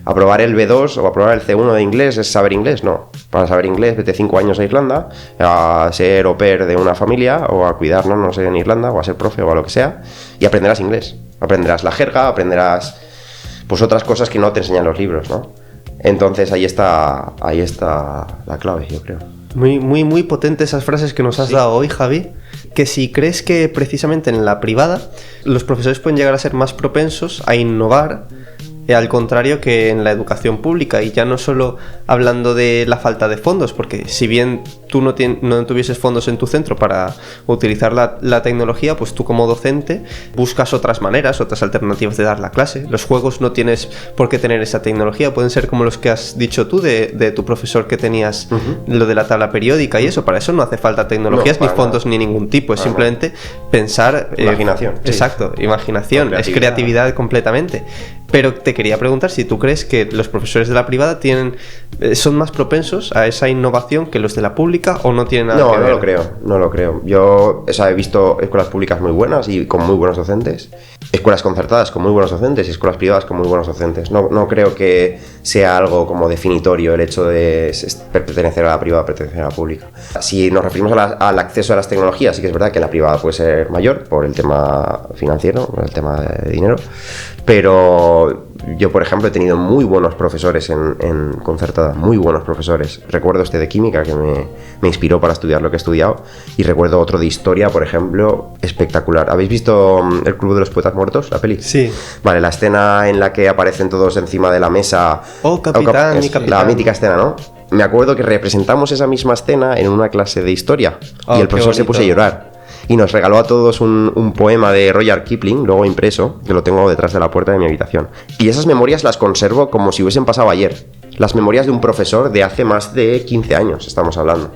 S5: Aprobar el B2 o aprobar el C1 de inglés es saber inglés, no. Para saber inglés, vete 5 años a Irlanda, a ser au pair de una familia, o a cuidar, no sé, en Irlanda, o a ser profe o a lo que sea, y aprenderás inglés. Aprenderás la jerga, aprenderás pues otras cosas que no te enseñan los libros, ¿no? Entonces ahí está la clave, yo creo.
S4: Muy potente esas frases que nos has dado hoy, Javi. Que si crees que precisamente en la privada los profesores pueden llegar a ser más propensos a innovar, al contrario que en la educación pública, y ya no solo hablando de la falta de fondos, porque si bien tú no tuvieses fondos en tu centro para utilizar la tecnología, pues tú como docente buscas otras maneras, otras alternativas de dar la clase. Los juegos no tienes por qué tener esa tecnología, pueden ser como los que has dicho tú de tu profesor que tenías, lo de la tabla periódica y eso. Para eso no hace falta tecnologías, ni fondos, ni ningún tipo, es simplemente pensar...
S5: Imaginación.
S4: Exacto, imaginación, es creatividad completamente. Pero te quería preguntar si tú crees que los profesores de la privada son más propensos a esa innovación que los de la pública, o no tienen nada que ver.
S5: No lo creo. Yo he visto escuelas públicas muy buenas y con muy buenos docentes, escuelas concertadas con muy buenos docentes y escuelas privadas con muy buenos docentes. No creo que sea algo como definitorio el hecho de pertenecer a la privada o pertenecer a la pública. Si nos referimos al acceso a las tecnologías, sí que es verdad que la privada puede ser mayor por el tema financiero, por el tema de dinero, pero yo, por ejemplo, he tenido muy buenos profesores en concertada, muy buenos profesores. Recuerdo de química que me inspiró para estudiar lo que he estudiado, y recuerdo otro de historia, por ejemplo, espectacular. ¿Habéis visto El Club de los Poetas Muertos, la peli?
S4: Sí.
S5: Vale, la escena en la que aparecen todos encima de la mesa.
S4: Oh, capitán, capitán.
S5: La mítica escena, ¿no? Me acuerdo que representamos esa misma escena en una clase de historia, y el profesor se puso a llorar. Y nos regaló a todos un poema de Rudyard Kipling, luego impreso, que lo tengo detrás de la puerta de mi habitación. Y esas memorias las conservo como si hubiesen pasado ayer. Las memorias de un profesor de hace más de 15 años, estamos hablando.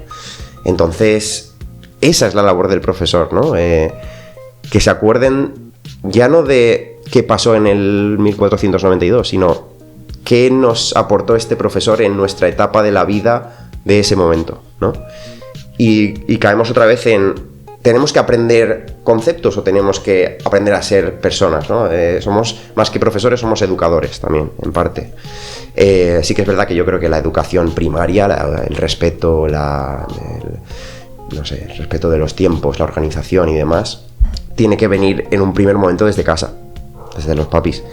S5: Entonces, esa es la labor del profesor, ¿no? Que se acuerden ya no de qué pasó en el 1492, sino qué nos aportó este profesor en nuestra etapa de la vida de ese momento, ¿no? Y caemos otra vez en... ¿Tenemos que aprender conceptos o tenemos que aprender a ser personas, ¿no? Somos, más que profesores, somos educadores también, en parte. Sí que es verdad que yo creo que la educación primaria, el respeto, el respeto de los tiempos, la organización y demás, tiene que venir en un primer momento desde casa, desde los papis.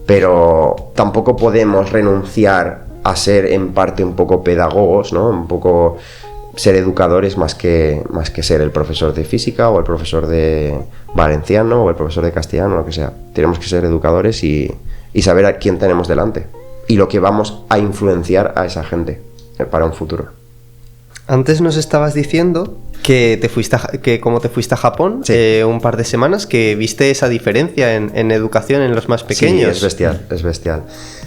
S5: Pero tampoco podemos renunciar a ser en parte un poco pedagogos, ¿no? Un poco... ser educadores más que ser el profesor de física o el profesor de valenciano o el profesor de castellano, lo que sea. Tenemos que ser educadores y saber a quién tenemos delante y lo que vamos a influenciar a esa gente para un futuro.
S4: Antes nos estabas diciendo que como te fuiste a Japón, sí, un par de semanas, que viste esa diferencia en educación en los más pequeños.
S5: Sí, es bestial.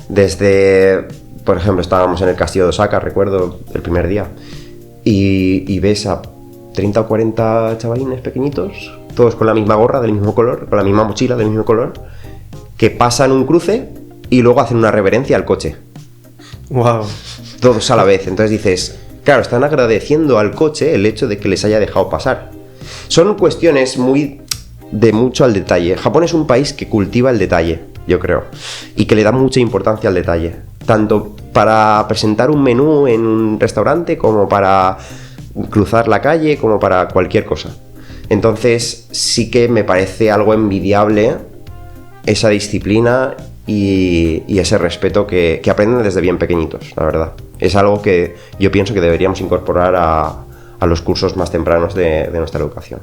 S5: Desde, por ejemplo, estábamos en el castillo de Osaka, recuerdo, el primer día, y ves a 30 o 40 chavalines pequeñitos, todos con la misma gorra del mismo color, con la misma mochila del mismo color, que pasan un cruce y luego hacen una reverencia al coche.
S4: Wow.
S5: Todos a la vez. Entonces dices, claro, están agradeciendo al coche el hecho de que les haya dejado pasar. Son cuestiones de mucho al detalle. Japón es un país que cultiva el detalle, yo creo, y que le da mucha importancia al detalle, tanto para presentar un menú en un restaurante como para cruzar la calle, como para cualquier cosa. Entonces sí que me parece algo envidiable esa disciplina y ese respeto que aprenden desde bien pequeñitos, la verdad. Es algo que yo pienso que deberíamos incorporar a los cursos más tempranos de nuestra educación.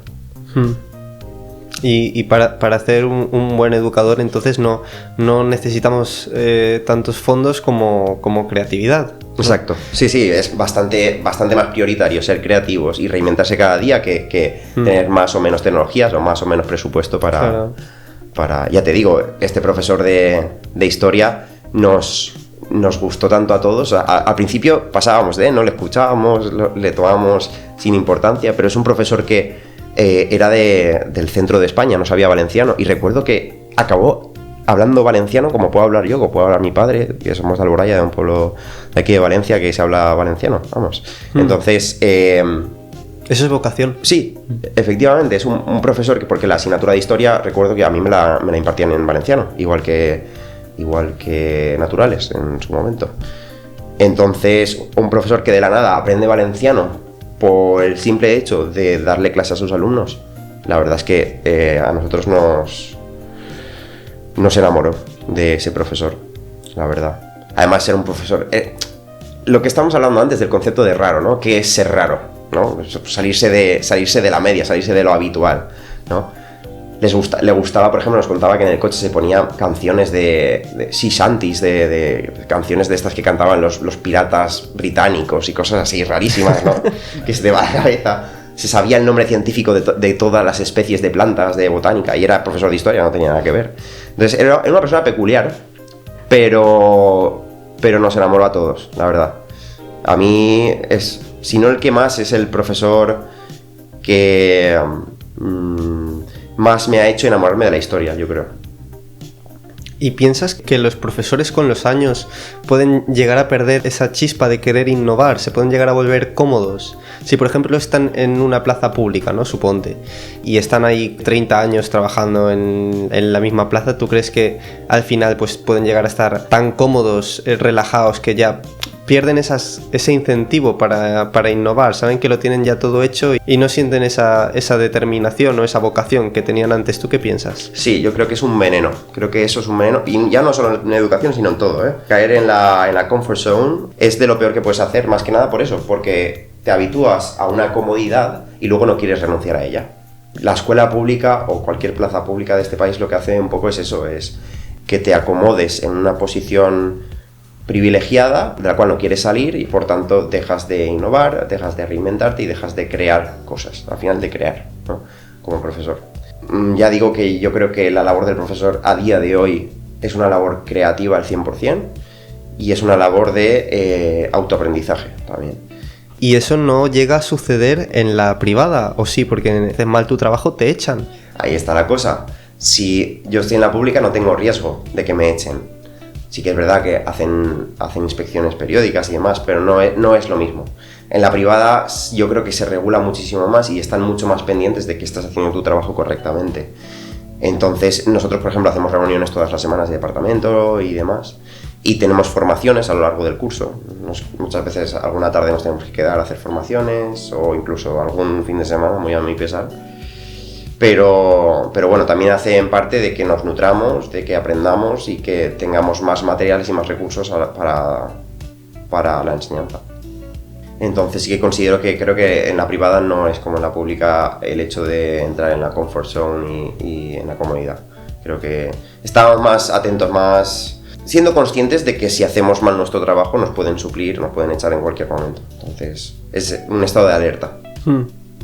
S4: Y para ser un buen educador, entonces no necesitamos tantos fondos como creatividad.
S5: Exacto. Sí, es bastante más prioritario ser creativos y reinventarse cada día que tener más o menos tecnologías o más o menos presupuesto para... Ya te digo, este profesor de historia nos gustó tanto a todos. Al principio pasábamos no le escuchábamos, le tomábamos sin importancia, pero es un profesor que... era del centro de España, no sabía valenciano, y recuerdo que acabó hablando valenciano como puedo hablar yo, como puedo hablar mi padre, que somos de Alboraya, de un pueblo de aquí de Valencia que se habla valenciano, vamos. Entonces,
S4: Eso es vocación.
S5: sí, efectivamente, es un profesor que, porque la asignatura de historia, recuerdo que a mí me la impartían en valenciano, igual que naturales en su momento. Entonces, un profesor que de la nada aprende valenciano por el simple hecho de darle clase a sus alumnos, la verdad es que a nosotros nos enamoró de ese profesor, la verdad. Además, ser un profesor... lo que estamos hablando antes del concepto de raro, ¿no? ¿Qué es ser raro? ¿No? Salirse de la media, salirse de lo habitual, ¿no? Le gustaba, por ejemplo, nos contaba que en el coche se ponía canciones de sea shanties, de canciones de estas que cantaban los piratas británicos y cosas así rarísimas, ¿no? Que se te va a la cabeza. Se sabía el nombre científico de todas las especies de plantas, de botánica, y era profesor de historia, no tenía nada que ver. Entonces era una persona peculiar, pero nos enamoró a todos, la verdad. A mí es, si no el que más, es el profesor que más me ha hecho enamorarme de la historia, yo creo.
S4: ¿Y piensas que los profesores con los años pueden llegar a perder esa chispa de querer innovar? ¿Se pueden llegar a volver cómodos? Si por ejemplo están en una plaza pública, ¿no? Suponte, y están ahí 30 años trabajando en la misma plaza, ¿tú crees que al final pues pueden llegar a estar tan cómodos, relajados, que ya pierden ese incentivo para innovar? Saben que lo tienen ya todo hecho y no sienten esa determinación o esa vocación que tenían antes. ¿Tú qué piensas?
S5: Sí, yo creo que es un veneno. Creo que eso es un veneno. Y ya no solo en educación, sino en todo, ¿eh? Caer en la comfort zone es de lo peor que puedes hacer, más que nada por eso, porque te habitúas a una comodidad y luego no quieres renunciar a ella. La escuela pública o cualquier plaza pública de este país lo que hace un poco es eso, es que te acomodes en una posición privilegiada de la cual no quieres salir y por tanto dejas de innovar, dejas de reinventarte y dejas de crear cosas, al final de crear, ¿no? Como profesor. Ya digo que yo creo que la labor del profesor a día de hoy es una labor creativa al 100% y es una labor de autoaprendizaje también.
S4: ¿Y eso no llega a suceder en la privada? ¿O sí? Porque si haces mal tu trabajo te echan.
S5: Ahí está la cosa. Si yo estoy en la pública no tengo riesgo de que me echen. Sí que es verdad que hacen inspecciones periódicas y demás, pero no es lo mismo. En la privada yo creo que se regula muchísimo más y están mucho más pendientes de que estás haciendo tu trabajo correctamente. Entonces nosotros, por ejemplo, hacemos reuniones todas las semanas de departamento y demás, y tenemos formaciones a lo largo del curso. Muchas veces alguna tarde nos tenemos que quedar a hacer formaciones o incluso algún fin de semana, muy a mi pesar. Pero bueno, también hace en parte de que nos nutramos, de que aprendamos y que tengamos más materiales y más recursos para la enseñanza. Entonces sí que considero que creo que en la privada no es como en la pública el hecho de entrar en la comfort zone y en la comodidad. Creo que estamos más atentos, más siendo conscientes de que si hacemos mal nuestro trabajo nos pueden suplir, nos pueden echar en cualquier momento. Entonces es un estado de alerta.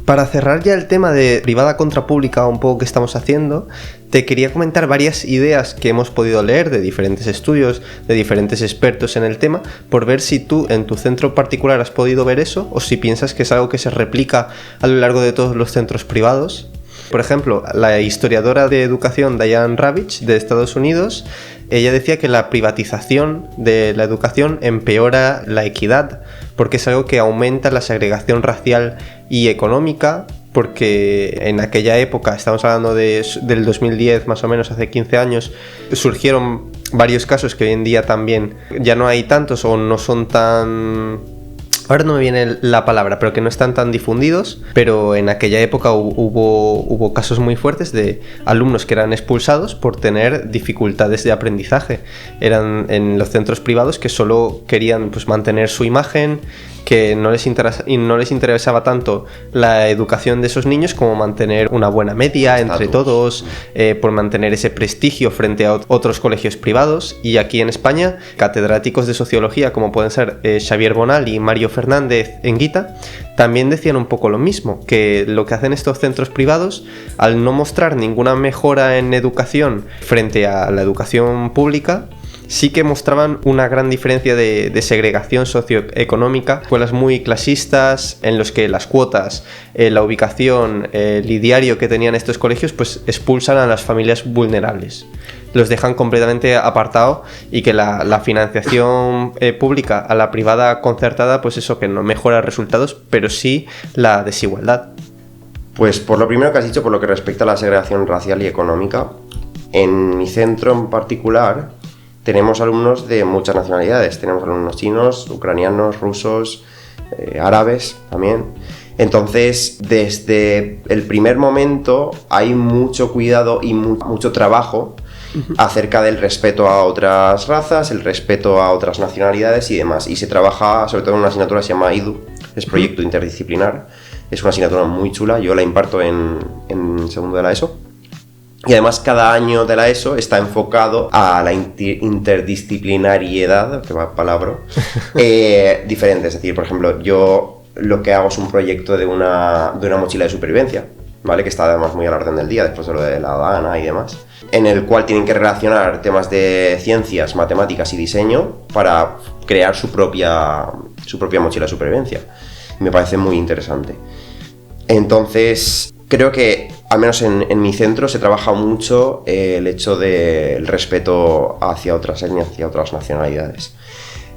S4: Para cerrar ya el tema de privada contra pública un poco que estamos haciendo, te quería comentar varias ideas que hemos podido leer de diferentes estudios, de diferentes expertos en el tema, por ver si tú en tu centro particular has podido ver eso o si piensas que es algo que se replica a lo largo de todos los centros privados. Por ejemplo, la historiadora de educación Diane Ravitch de Estados Unidos, ella decía que la privatización de la educación empeora la equidad, porque es algo que aumenta la segregación racial y económica, porque en aquella época, estamos hablando del 2010 más o menos, hace 15 años, surgieron varios casos que hoy en día también ya no hay tantos o no son tan... Ahora no me viene la palabra, pero que no están tan difundidos, pero en aquella época hubo casos muy fuertes de alumnos que eran expulsados por tener dificultades de aprendizaje. Eran en los centros privados que solo querían pues mantener su imagen, que no les interesaba tanto la educación de esos niños como mantener una buena media entre todos, por mantener ese prestigio frente a otros colegios privados. Y aquí en España, catedráticos de sociología como pueden ser Xavier Bonal y Mario Fernández Enguita también decían un poco lo mismo, que lo que hacen estos centros privados, al no mostrar ninguna mejora en educación frente a la educación pública, sí que mostraban una gran diferencia de segregación socioeconómica, escuelas muy clasistas en los que las cuotas, la ubicación, el ideario que tenían estos colegios pues expulsan a las familias vulnerables. los dejan completamente apartados y que la financiación pública a la privada concertada, pues eso, que no mejora resultados, pero sí la desigualdad.
S5: Pues por lo primero que has dicho, por lo que respecta a la segregación racial y económica, en mi centro en particular tenemos alumnos de muchas nacionalidades. Tenemos alumnos chinos, ucranianos, rusos, árabes también. Entonces, desde el primer momento hay mucho cuidado y mucho trabajo acerca del respeto a otras razas, el respeto a otras nacionalidades y demás. Y se trabaja sobre todo en una asignatura que se llama IDU, es Proyecto Interdisciplinar. Es una asignatura muy chula, yo la imparto en segundo de la ESO. Y además cada año de la ESO está enfocado a la interdisciplinariedad, que va palabra, diferente. Es decir, por ejemplo, yo lo que hago es un proyecto de una mochila de supervivencia, ¿vale? Que está además muy a la orden del día, después de lo de la Dana y demás, en el cual tienen que relacionar temas de ciencias, matemáticas y diseño para crear su propia mochila de supervivencia. Me parece muy interesante. Entonces, creo que, al menos en mi centro, se trabaja mucho el hecho del respeto hacia otras etnias, hacia otras nacionalidades.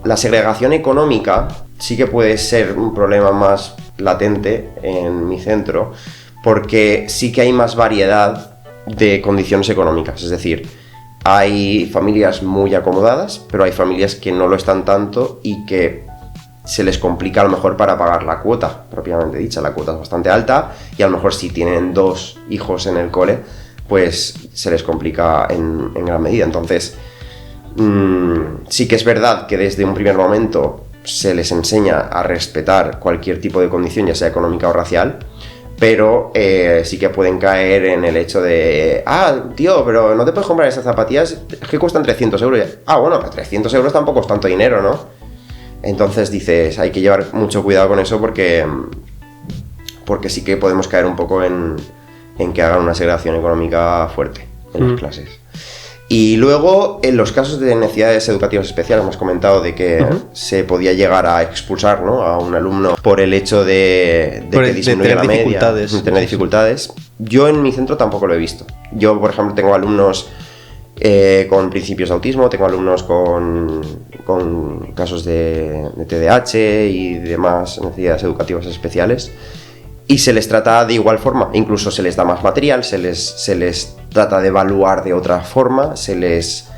S5: La segregación económica sí que puede ser un problema más latente en mi centro, porque sí que hay más variedad de condiciones económicas. Es decir, hay familias muy acomodadas, pero hay familias que no lo están tanto y que se les complica a lo mejor para pagar la cuota, propiamente dicha. La cuota es bastante alta y a lo mejor si tienen 2 hijos en el cole, pues se les complica en gran medida. Entonces, sí que es verdad que desde un primer momento se les enseña a respetar cualquier tipo de condición, ya sea económica o racial, pero sí que pueden caer en el hecho de tío, pero no te puedes comprar esas zapatillas, es que cuestan 300 euros. Bueno, pero 300 euros tampoco es tanto dinero, ¿no? Entonces dices, hay que llevar mucho cuidado con eso porque sí que podemos caer un poco en que hagan una segregación económica fuerte en las clases. Y luego, en los casos de necesidades educativas especiales, hemos comentado de que se podía llegar a expulsar, ¿no?, a un alumno por el hecho de que disminuye la media, de tener dificultades. Yo en mi centro tampoco lo he visto. Yo, por ejemplo, tengo alumnos con principios de autismo, tengo alumnos con casos de TDAH y demás necesidades educativas especiales, y se les trata de igual forma, incluso se les da más material, se les trata de evaluar de otra forma, se les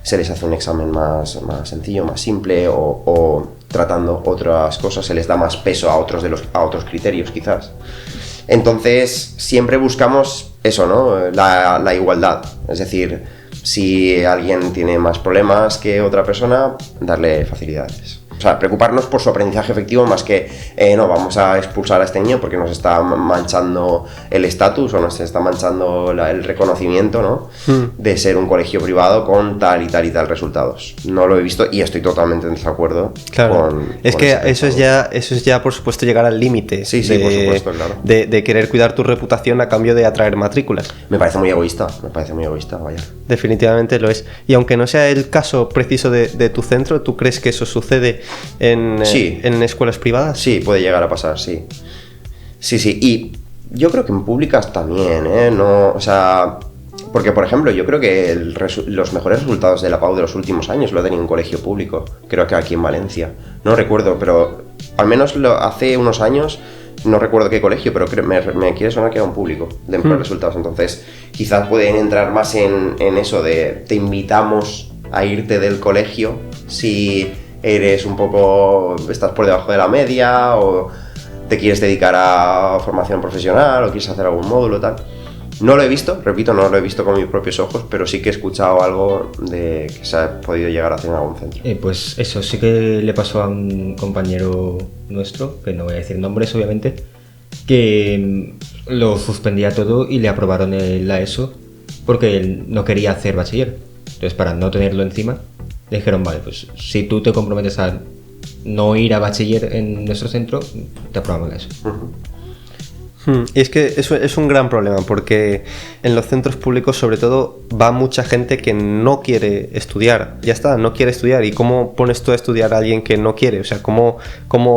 S5: hace un examen más sencillo, más simple, o tratando otras cosas, se les da más peso a otros criterios quizás. Entonces siempre buscamos eso, ¿no?, la igualdad, es decir, si alguien tiene más problemas que otra persona, darle facilidades. O sea, preocuparnos por su aprendizaje efectivo más que no, vamos a expulsar a este niño porque nos está manchando el estatus o nos está manchando el reconocimiento, ¿no?, de ser un colegio privado con tal y tal y tal resultados. No lo he visto y estoy totalmente en desacuerdo.
S4: Claro. Es que eso es ya, por supuesto, llegar al límite.
S5: Sí, por supuesto, claro.
S4: De querer cuidar tu reputación a cambio de atraer matrículas.
S5: Me parece muy egoísta, vaya.
S4: Definitivamente lo es. Y aunque no sea el caso preciso de tu centro, ¿tú crees que eso sucede en escuelas privadas?
S5: Sí, puede llegar a pasar, sí. Sí. Y yo creo que en públicas también, No, o sea, porque, por ejemplo, yo creo que los mejores resultados de la PAU de los últimos años lo ha tenido un colegio público. Creo que aquí en Valencia. No recuerdo, pero al menos hace unos años, no recuerdo qué colegio, pero me quiere sonar que era un público de mejores resultados. Entonces, quizás pueden entrar más en eso de te invitamos a irte del colegio si estás por debajo de la media, o te quieres dedicar a formación profesional, o quieres hacer algún módulo, tal. No lo he visto, repito, no lo he visto con mis propios ojos, pero sí que he escuchado algo de que se ha podido llegar a hacer en algún centro.
S3: Pues eso sí que le pasó a un compañero nuestro, que no voy a decir nombres obviamente, que lo suspendía todo y le aprobaron la ESO porque él no quería hacer bachiller. Entonces, para no tenerlo encima, le dijeron, vale, pues si tú te comprometes a no ir a bachiller en nuestro centro, te aprobamos la ESO.
S4: Y es que eso es un gran problema, porque en los centros públicos sobre todo va mucha gente que no quiere estudiar. Ya está, no quiere estudiar. ¿Y cómo pones tú a estudiar a alguien que no quiere? O sea, ¿cómo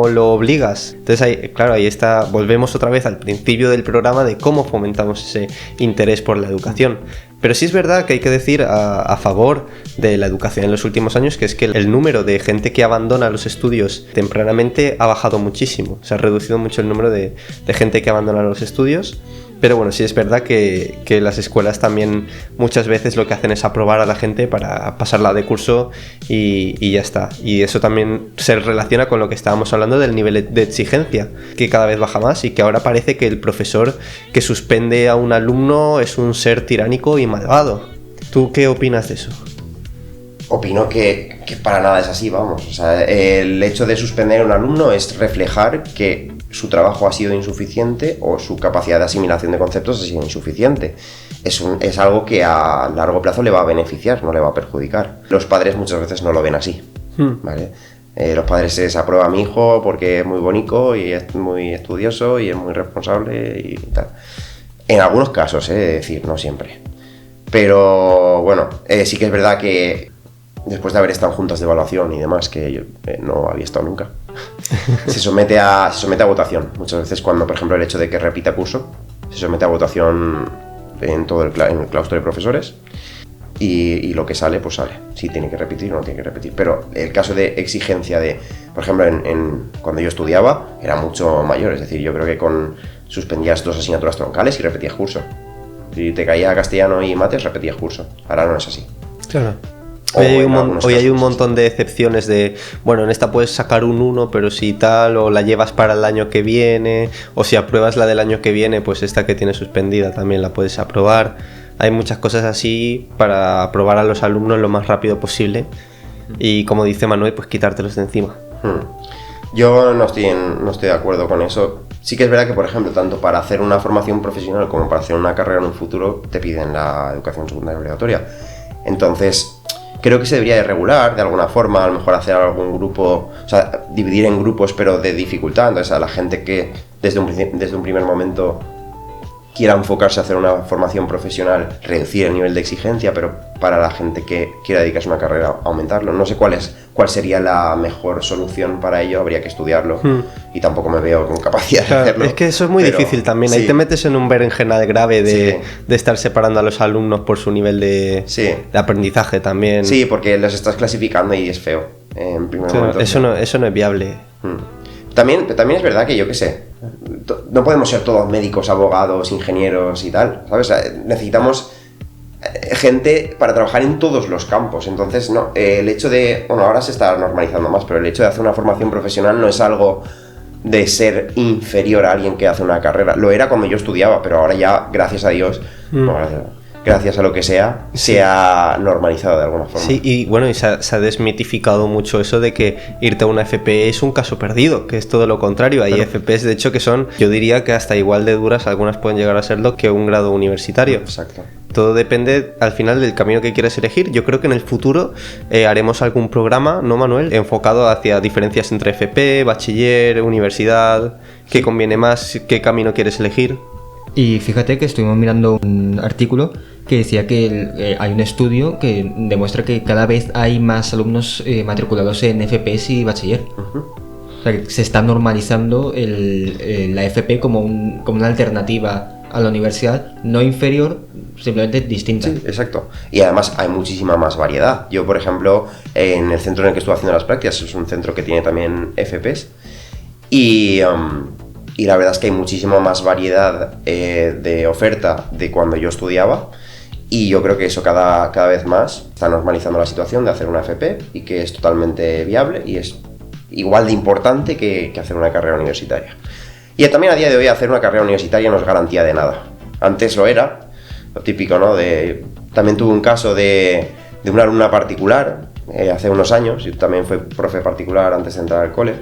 S4: lo obligas? Entonces, ahí está, volvemos otra vez al principio del programa de cómo fomentamos ese interés por la educación. Pero sí es verdad que hay que decir a favor de la educación en los últimos años, que es que el número de gente que abandona los estudios tempranamente ha bajado muchísimo. Se ha reducido mucho el número de gente que abandona los estudios. Pero bueno, sí es verdad que las escuelas también muchas veces lo que hacen es aprobar a la gente para pasarla de curso y ya está. Y eso también se relaciona con lo que estábamos hablando del nivel de exigencia, que cada vez baja más y que ahora parece que el profesor que suspende a un alumno es un ser tiránico y malvado. ¿Tú qué opinas de eso?
S5: Opino que para nada es así, vamos. O sea, el hecho de suspender a un alumno es reflejar que su trabajo ha sido insuficiente o su capacidad de asimilación de conceptos ha sido insuficiente. Es algo que a largo plazo le va a beneficiar, no le va a perjudicar. Los padres muchas veces no lo ven así, ¿vale? Los padres se aprueba a mi hijo porque es muy bonito y es muy estudioso y es muy responsable y tal. En algunos casos, es decir, no siempre. Pero bueno, sí que es verdad que después de haber estado en juntas de evaluación y demás, que yo no había estado nunca, se somete a votación. Muchas veces cuando, por ejemplo, el hecho de que repita curso, se somete a votación en todo en el claustro de profesores y lo que sale, pues sale. Si tiene que repetir o no tiene que repetir. Pero el caso de exigencia de, por ejemplo, cuando yo estudiaba, era mucho mayor. Es decir, yo creo que suspendías 2 asignaturas troncales y repetías curso. Si te caía castellano y mates, repetías curso. Ahora no es así.
S4: Claro. Hoy hay un montón de excepciones de, bueno, en esta puedes sacar un 1, pero si tal, o la llevas para el año que viene, o si apruebas la del año que viene, pues esta que tienes suspendida también la puedes aprobar. Hay muchas cosas así para aprobar a los alumnos lo más rápido posible y, como dice Manuel, pues quitártelos de encima.
S5: Yo no estoy de acuerdo con eso. Sí que es verdad que, por ejemplo, tanto para hacer una formación profesional como para hacer una carrera en un futuro, te piden la educación secundaria obligatoria. Entonces, creo que se debería de regular de alguna forma, a lo mejor hacer algún grupo, o sea, dividir en grupos pero de dificultad. Entonces, a la gente que desde un primer momento quiera enfocarse a hacer una formación profesional, reducir el nivel de exigencia, pero para la gente que quiera dedicarse a una carrera, aumentarlo. No sé cuál sería la mejor solución para ello, habría que estudiarlo y tampoco me veo con capacidad de hacerlo.
S4: Es que eso es muy difícil también, sí. Ahí te metes en un berenjenal grave de estar separando a los alumnos por su nivel de aprendizaje también.
S5: Sí, porque los estás clasificando y es feo en primer momento.
S4: Eso no es viable.
S5: También es verdad que, yo qué sé, no podemos ser todos médicos, abogados, ingenieros y tal, ¿sabes? Necesitamos gente para trabajar en todos los campos. Entonces, no, el hecho de, bueno, ahora se está normalizando más, pero el hecho de hacer una formación profesional no es algo de ser inferior a alguien que hace una carrera. Lo era cuando yo estudiaba, pero ahora ya, gracias a Dios, gracias a lo que sea, se ha normalizado de alguna forma.
S4: Sí, y bueno, y se ha desmitificado mucho eso de que irte a una FP es un caso perdido, que es todo lo contrario. Hay FPs, de hecho, que son, yo diría que hasta igual de duras, algunas pueden llegar a serlo, que un grado universitario.
S5: Exacto.
S4: Todo depende, al final, del camino que quieres elegir. Yo creo que en el futuro haremos algún programa, ¿no, Manuel?, enfocado hacia diferencias entre FP, bachiller, universidad, qué conviene más, qué camino quieres elegir.
S3: Y fíjate que estuvimos mirando un artículo que decía que hay un estudio que demuestra que cada vez hay más alumnos matriculados en FPS y bachiller. O sea, que se está normalizando la FP como una alternativa a la universidad, no inferior, simplemente distinta.
S5: Sí, exacto. Y además hay muchísima más variedad. Yo, por ejemplo, en el centro en el que estuve haciendo las prácticas, es un centro que tiene también FPs, y la verdad es que hay muchísima más variedad de oferta de cuando yo estudiaba, y yo creo que eso cada vez más está normalizando la situación de hacer una FP y que es totalmente viable y es igual de importante que hacer una carrera universitaria. Y también a día de hoy hacer una carrera universitaria no es garantía de nada. Antes lo era, lo típico, ¿no? También tuve un caso de una alumna particular hace unos años, yo también fui profe particular antes de entrar al cole.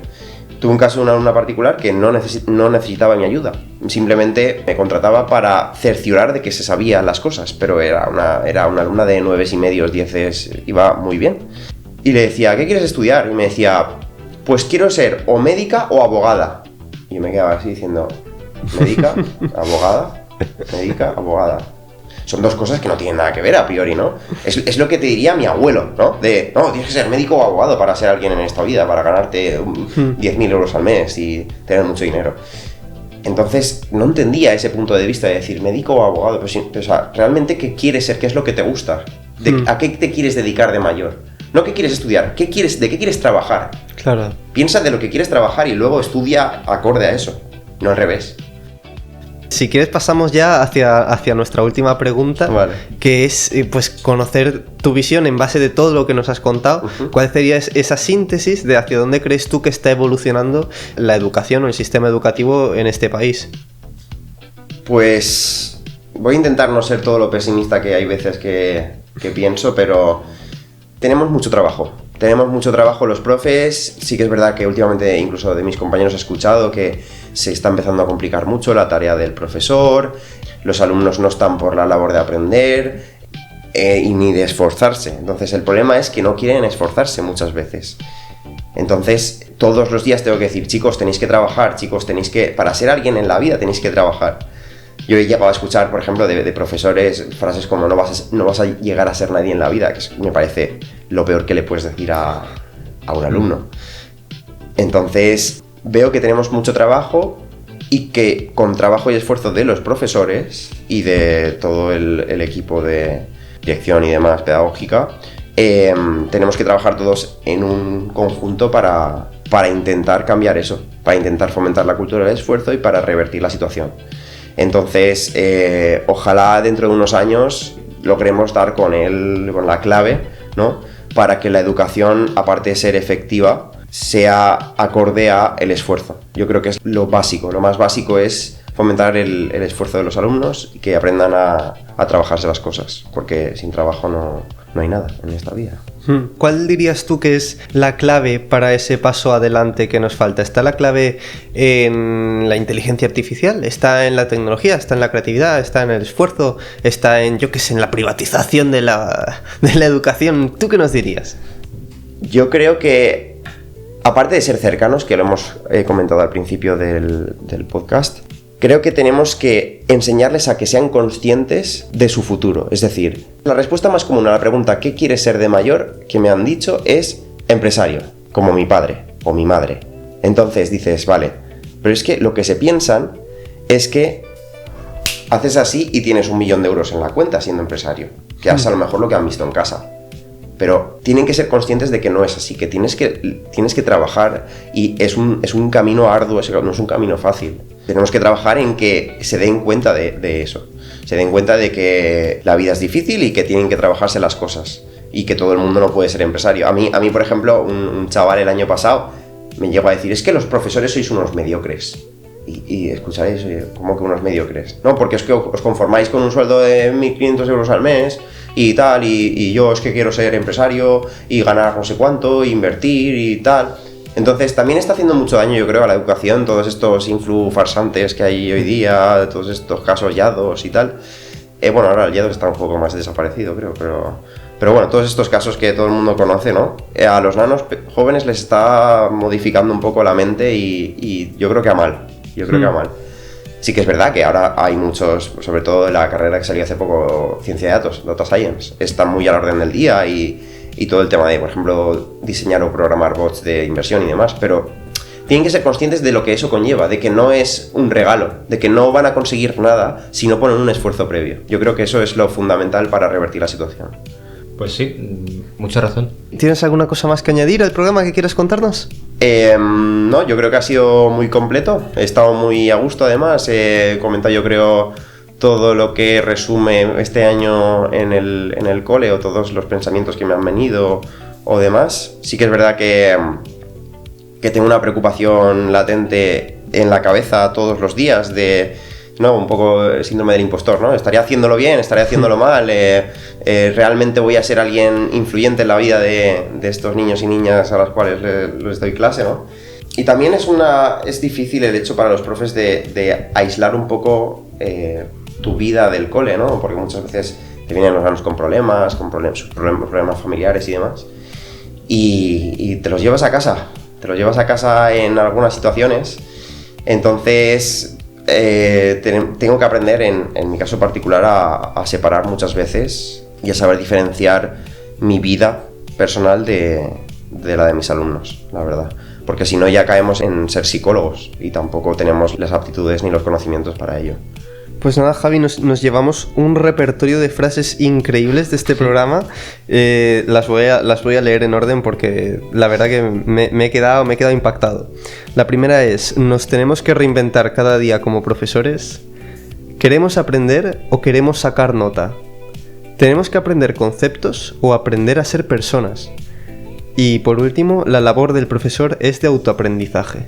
S5: Tuve un caso de una alumna particular que no necesitaba mi ayuda, simplemente me contrataba para cerciorar de que se sabían las cosas, pero era una alumna de 9,5, 10, iba muy bien. Y le decía, ¿qué quieres estudiar? Y me decía, pues quiero ser o médica o abogada. Y yo me quedaba así diciendo, médica, abogada, médica, abogada. Son dos cosas que no tienen nada que ver a priori, ¿no? Es lo que te diría mi abuelo, ¿no? No, tienes que ser médico o abogado para ser alguien en esta vida, para ganarte 10.000 euros al mes y tener mucho dinero. Entonces no entendía ese punto de vista de decir, médico o abogado, pero, o sea, realmente ¿qué quieres ser? ¿Qué es lo que te gusta? ¿A qué te quieres dedicar de mayor? No qué quieres estudiar, ¿de qué quieres trabajar?
S4: Claro.
S5: Piensa de lo que quieres trabajar y luego estudia acorde a eso, no al revés.
S4: Si quieres pasamos ya hacia nuestra última pregunta,
S5: Vale.
S4: que es pues conocer tu visión en base de todo lo que nos has contado.
S5: Uh-huh.
S4: ¿Cuál sería esa síntesis de hacia dónde crees tú que está evolucionando la educación o el sistema educativo en este país?
S5: Pues voy a intentar no ser todo lo pesimista que hay veces que pienso, pero tenemos mucho trabajo. Tenemos mucho trabajo los profes. Sí que es verdad que últimamente incluso de mis compañeros he escuchado que se está empezando a complicar mucho la tarea del profesor, los alumnos no están por la labor de aprender y ni de esforzarse. Entonces el problema es que no quieren esforzarse muchas veces. Entonces todos los días tengo que decir, chicos, tenéis que trabajar, chicos, para ser alguien en la vida tenéis que trabajar. Yo he llegado a escuchar, por ejemplo, de profesores frases como no vas a llegar a ser nadie en la vida, que me parece lo peor que le puedes decir a un alumno. Entonces, veo que tenemos mucho trabajo y que con trabajo y esfuerzo de los profesores y de todo el equipo de dirección y demás pedagógica, tenemos que trabajar todos en un conjunto para intentar cambiar eso, para intentar fomentar la cultura del esfuerzo y para revertir la situación. Entonces, ojalá dentro de unos años logremos dar con la clave, ¿no? Para que la educación, aparte de ser efectiva, sea acorde a el esfuerzo. Yo creo que es lo básico, lo más básico es fomentar el esfuerzo de los alumnos y que aprendan a trabajarse las cosas, porque sin trabajo no hay nada en esta vida.
S4: ¿Cuál dirías tú que es la clave para ese paso adelante que nos falta? ¿Está la clave en la inteligencia artificial? ¿Está en la tecnología? ¿Está en la creatividad? ¿Está en el esfuerzo? ¿Está en, en la privatización de la educación? ¿Tú qué nos dirías?
S5: Yo creo que, aparte de ser cercanos, que lo hemos comentado al principio del podcast, creo que tenemos que enseñarles a que sean conscientes de su futuro. Es decir, la respuesta más común a la pregunta ¿qué quieres ser de mayor? Que me han dicho es empresario, como mi padre o mi madre. Entonces dices, vale, pero es que lo que se piensan es que haces así y tienes 1 millón de euros en la cuenta siendo empresario, que es a lo mejor lo que han visto en casa. Pero tienen que ser conscientes de que no es así, que tienes que trabajar y es un camino arduo, no es un camino fácil. Tenemos que trabajar en que se den cuenta de eso, se den cuenta de que la vida es difícil y que tienen que trabajarse las cosas y que todo el mundo no puede ser empresario. A mí por ejemplo, un chaval el año pasado me llegó a decir, es que los profesores sois unos mediocres. Y escucharéis, ¿cómo que unos mediocres? No, porque es que os conformáis con un sueldo de 1.500 euros al mes y tal, y yo es que quiero ser empresario y ganar no sé cuánto, invertir y tal. Entonces también está haciendo mucho daño, yo creo, a la educación, todos estos farsantes que hay hoy día, todos estos casos yados y tal. Bueno, ahora el yados está un poco más desaparecido, creo, pero bueno, todos estos casos que todo el mundo conoce, ¿no? A los nanos jóvenes les está modificando un poco la mente y yo creo que a mal. Sí que es verdad que ahora hay muchos, sobre todo en la carrera que salió hace poco, ciencia de datos, Data Science, está muy a la orden del día y todo el tema de, por ejemplo, diseñar o programar bots de inversión y demás, pero tienen que ser conscientes de lo que eso conlleva, de que no es un regalo, de que no van a conseguir nada si no ponen un esfuerzo previo. Yo creo que eso es lo fundamental para revertir la situación.
S3: Pues sí, mucha razón.
S4: ¿Tienes alguna cosa más que añadir al programa que quieras contarnos?
S5: No, yo creo que ha sido muy completo. He estado muy a gusto además. He comentado, yo creo, todo lo que resume este año en el cole o todos los pensamientos que me han venido o demás. Sí que es verdad que tengo una preocupación latente en la cabeza todos los días de... No, un poco síndrome del impostor, ¿no? ¿Estaré haciéndolo bien? ¿Estaré haciéndolo mal? ¿Realmente voy a ser alguien influyente en la vida de estos niños y niñas a los cuales les doy clase, ¿no? Y también es difícil el hecho para los profes de aislar un poco tu vida del cole, ¿no? Porque muchas veces te vienen los alumnos con problemas familiares y demás. Y te los llevas a casa. Te los llevas a casa en algunas situaciones. Entonces... tengo que aprender, en mi caso particular, a separar muchas veces y a saber diferenciar mi vida personal de la de mis alumnos, la verdad. porque si no ya caemos en ser psicólogos y tampoco tenemos las aptitudes ni los conocimientos para ello.
S4: Pues nada, Javi, nos llevamos un repertorio de frases increíbles de este programa. Las voy a leer en orden porque la verdad que me he quedado impactado. La primera es: nos tenemos que reinventar cada día como profesores. ¿Queremos aprender o queremos sacar nota? ¿Tenemos que aprender conceptos o aprender a ser personas? Y por último, la labor del profesor es de autoaprendizaje.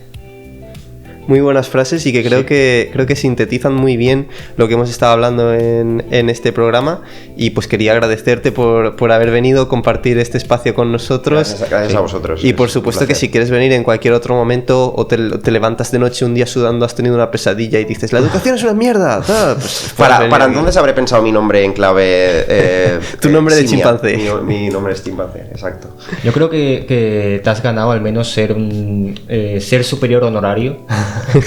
S4: Muy buenas frases y que creo que sintetizan muy bien lo que hemos estado hablando en este programa, y pues quería agradecerte por haber venido a compartir este espacio con nosotros.
S5: Gracias a vosotros.
S4: Y por supuesto que si quieres venir en cualquier otro momento o te levantas de noche un día sudando, has tenido una pesadilla y dices la educación es una mierda, pues
S5: para entonces habré pensado mi nombre en clave
S4: tu nombre de
S5: simia.
S4: chimpancé.
S5: Mi nombre es chimpancé, exacto.
S3: Yo creo que te has ganado al menos ser un ser superior honorario,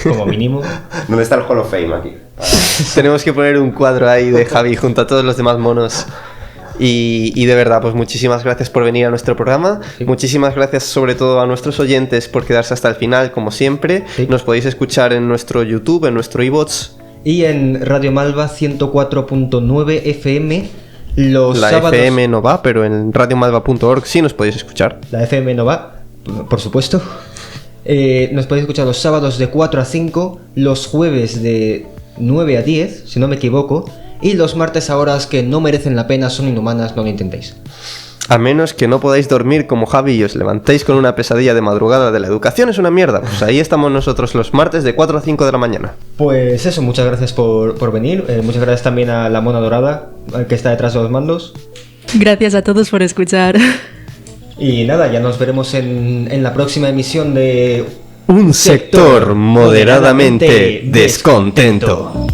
S3: como mínimo.
S5: ¿Dónde está el Hall of Fame aquí?
S4: Tenemos que poner un cuadro ahí de Javi junto a todos los demás monos. Y de verdad, pues muchísimas gracias por venir a nuestro programa.
S3: Sí.
S4: Muchísimas gracias sobre todo a nuestros oyentes por quedarse hasta el final, como siempre.
S3: Sí.
S4: Nos podéis escuchar en nuestro YouTube, en nuestro iVoox.
S3: Y en Radio Malva 104.9 FM los
S4: La
S3: sábados...
S4: FM no va, pero en radiomalva.org sí nos podéis escuchar.
S3: La FM no va, por supuesto. Nos podéis escuchar los sábados de 4 a 5, los jueves de 9 a 10, si no me equivoco, y los martes a horas que no merecen la pena, son inhumanas, no lo intentéis.
S4: A menos que no podáis dormir como Javi y os levantéis con una pesadilla de madrugada de la educación es una mierda. Pues ahí estamos nosotros los martes de 4 a 5 de la mañana.
S3: Pues eso, muchas gracias por venir. Muchas gracias también a la Mona Dorada, que está detrás de los mandos.
S6: Gracias a todos por escuchar.
S3: Y nada, ya nos veremos en la próxima emisión de...
S4: Un sector moderadamente descontento.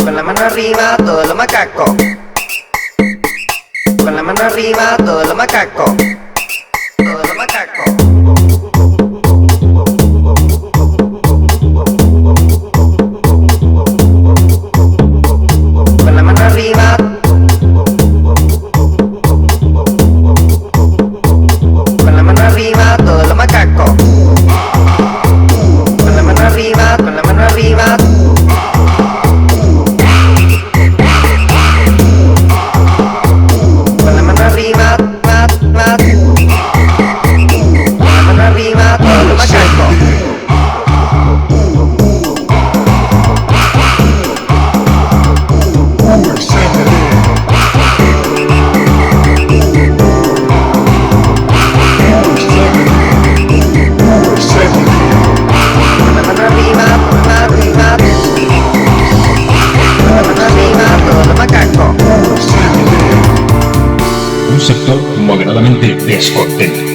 S1: Con la mano arriba, todos los macacos. Con la mano arriba, todos los macacos. Todos los macacos. Con la mano arriba. Con la mano arriba, todos los macacos. Con la mano arriba, con la mano arriba. Con la mano arriba, con la mano arriba, todos los macacos. Con la mano arriba, con la mano arriba. Con la mano arriba, todos los macacos.
S2: Un sector moderadamente descontento.